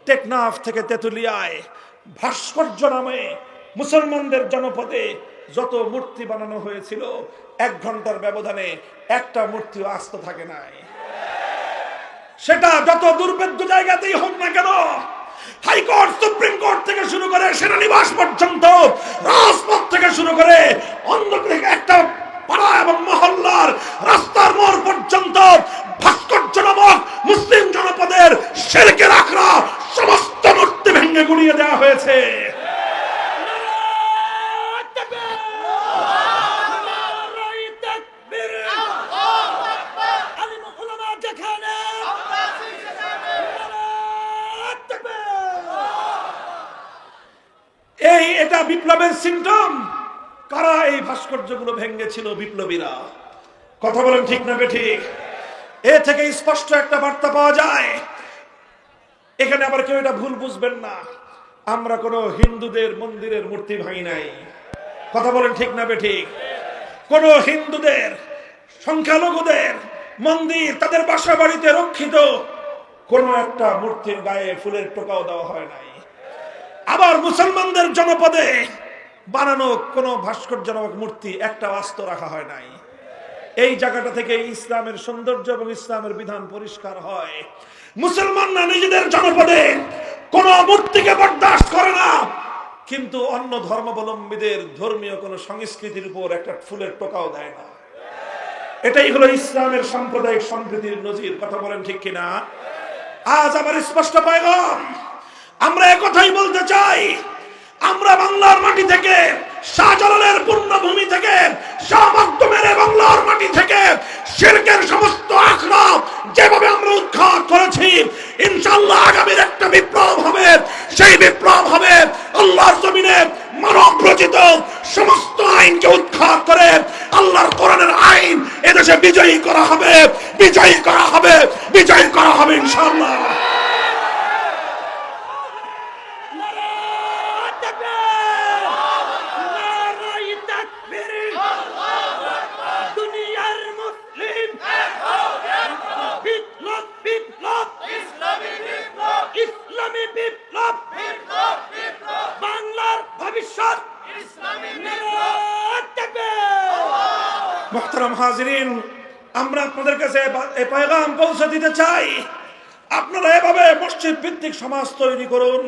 টেকনাফ থেকে তেতুলিয়ায় ভাস্কর্য নামে মুসলমানদের জনপদে যত মূর্তি বানানো হয়েছিল, 1 ঘন্টার ব্যবধানে একটা মূর্তিও আস্ত থাকে নাই। সেটা যত দুর্ভেদ্য জায়গাতেই হোক না কেন, হাইকোর্ট, সুপ্রিম কোর্ট থেকে শুরু করে সেনানিবাস পর্যন্ত, রাজপথ থেকে শুরু করে অন্য একটা পাড়া এবং মহল্লার রাস্তার মোড় পর্যন্ত ভাস্কর্য নামক মুসলিম জনপদের শিরকের আখড়া সমস্ত মূর্তি ভেঙে গুড়িয়ে দেওয়া হয়েছে। এটা বিপ্লবের সিম্পটম। কারা এই ভাস্কর্যগুলো ভেঙেছিল? বিপ্লবীরা। কথা বলেন ঠিক না বেঠিক? এ থেকে স্পষ্ট একটা বার্তা পাওয়া যায়। এখানে আবার কেউ এটা ভুল বুঝবেন না, আমরা কোনো হিন্দুদের মন্দিরের মূর্তি ভাঙি নাই। কথা বলেন ঠিক না বেঠিক? কোন হিন্দুদের, সংখ্যালঘুদের মন্দির, তাদের বাসা বাড়িতে রক্ষিত কোন একটা মূর্তির গায়ে ফুলের টোকাও দেওয়া হয় নাই। আবার মুসলমানদের জনপদে বানানো কোন ভাস্কর্য নামক মূর্তি একটা আস্ত রাখা হয় নাই। এই জায়গাটা থেকে ইসলামের সৌন্দর্য এবং ইসলামের বিধান পরিষ্কার হয়। মুসলমানরা নিজেদের জনপদে কোন মূর্তিকে বরদাস্ত করে না, কিন্তু অন্য ধর্মাবলম্বীদের ধর্মীয় কোন সংস্কৃতির উপর একটা ফুলের টোকাও দেয় না। এটাই হলো ইসলামের সাম্প্রদায়িক সম্প্রীতির নজির। কথা বলেন ঠিক কিনা? আজ আবার স্পষ্ট পয়গাম, আমরা একথাই বলতে চাই, আমরা বাংলার মাটি থেকে, শাহজালালের পুণ্যভূমি থেকে, শাহ মখদুমের বাংলার মাটি থেকে শিরকের সমস্ত আখড়া যেভাবে আমরা উৎখাত করেছি, ইনশাআল্লাহ আগামীর একটা বিপ্লব হবে। সেই বিপ্লব হবে আল্লাহর জমিনে মানব রচিত সমস্ত আইনকে উৎখাত করে আল্লাহর কোরআনের আইন এদেশে বিজয়ী করা হবে, বিজয়ী করা হবে, বিজয়ী করা হবে ইনশাআল্লাহ। মুহতারাম হাজিরিন, আমরা আপনাদের কাছে এই পয়গাম পৌঁছে দিতে চাই, আপনারা এভাবে মসজিদ ভিত্তিক সমাজ তৈরি করুন।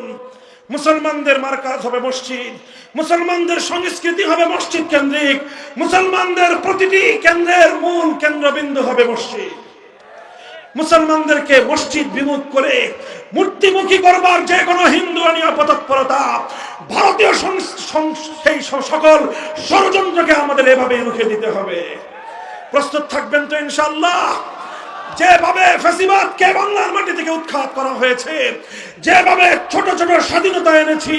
মুসলমানদের মার্কাজ হবে মসজিদ, মুসলমানদের সংস্কৃতি হবে মসজিদ কেন্দ্রিক, মুসলমানদের প্রতিটি কেন্দ্রের মূল কেন্দ্রবিন্দু হবে মসজিদ। মুসলমানদেরকে মসজিদ বিমুখ করে মূর্তিমুখী করবার যে কোনো হিন্দুয়ানীয় পতৎপরতা, ভারতীয় সেই সকল ষড়যন্ত্রকে আমাদের এভাবে রুখে দিতে হবে। প্রস্তুত থাকবেন তো ইনশাআল্লাহ? যেভাবে ফ্যাসিবাদকে বাংলার মাটি থেকে উৎখাত করা হয়েছে, যেভাবে ছোট ছোট স্বাধীনতা এনেছি,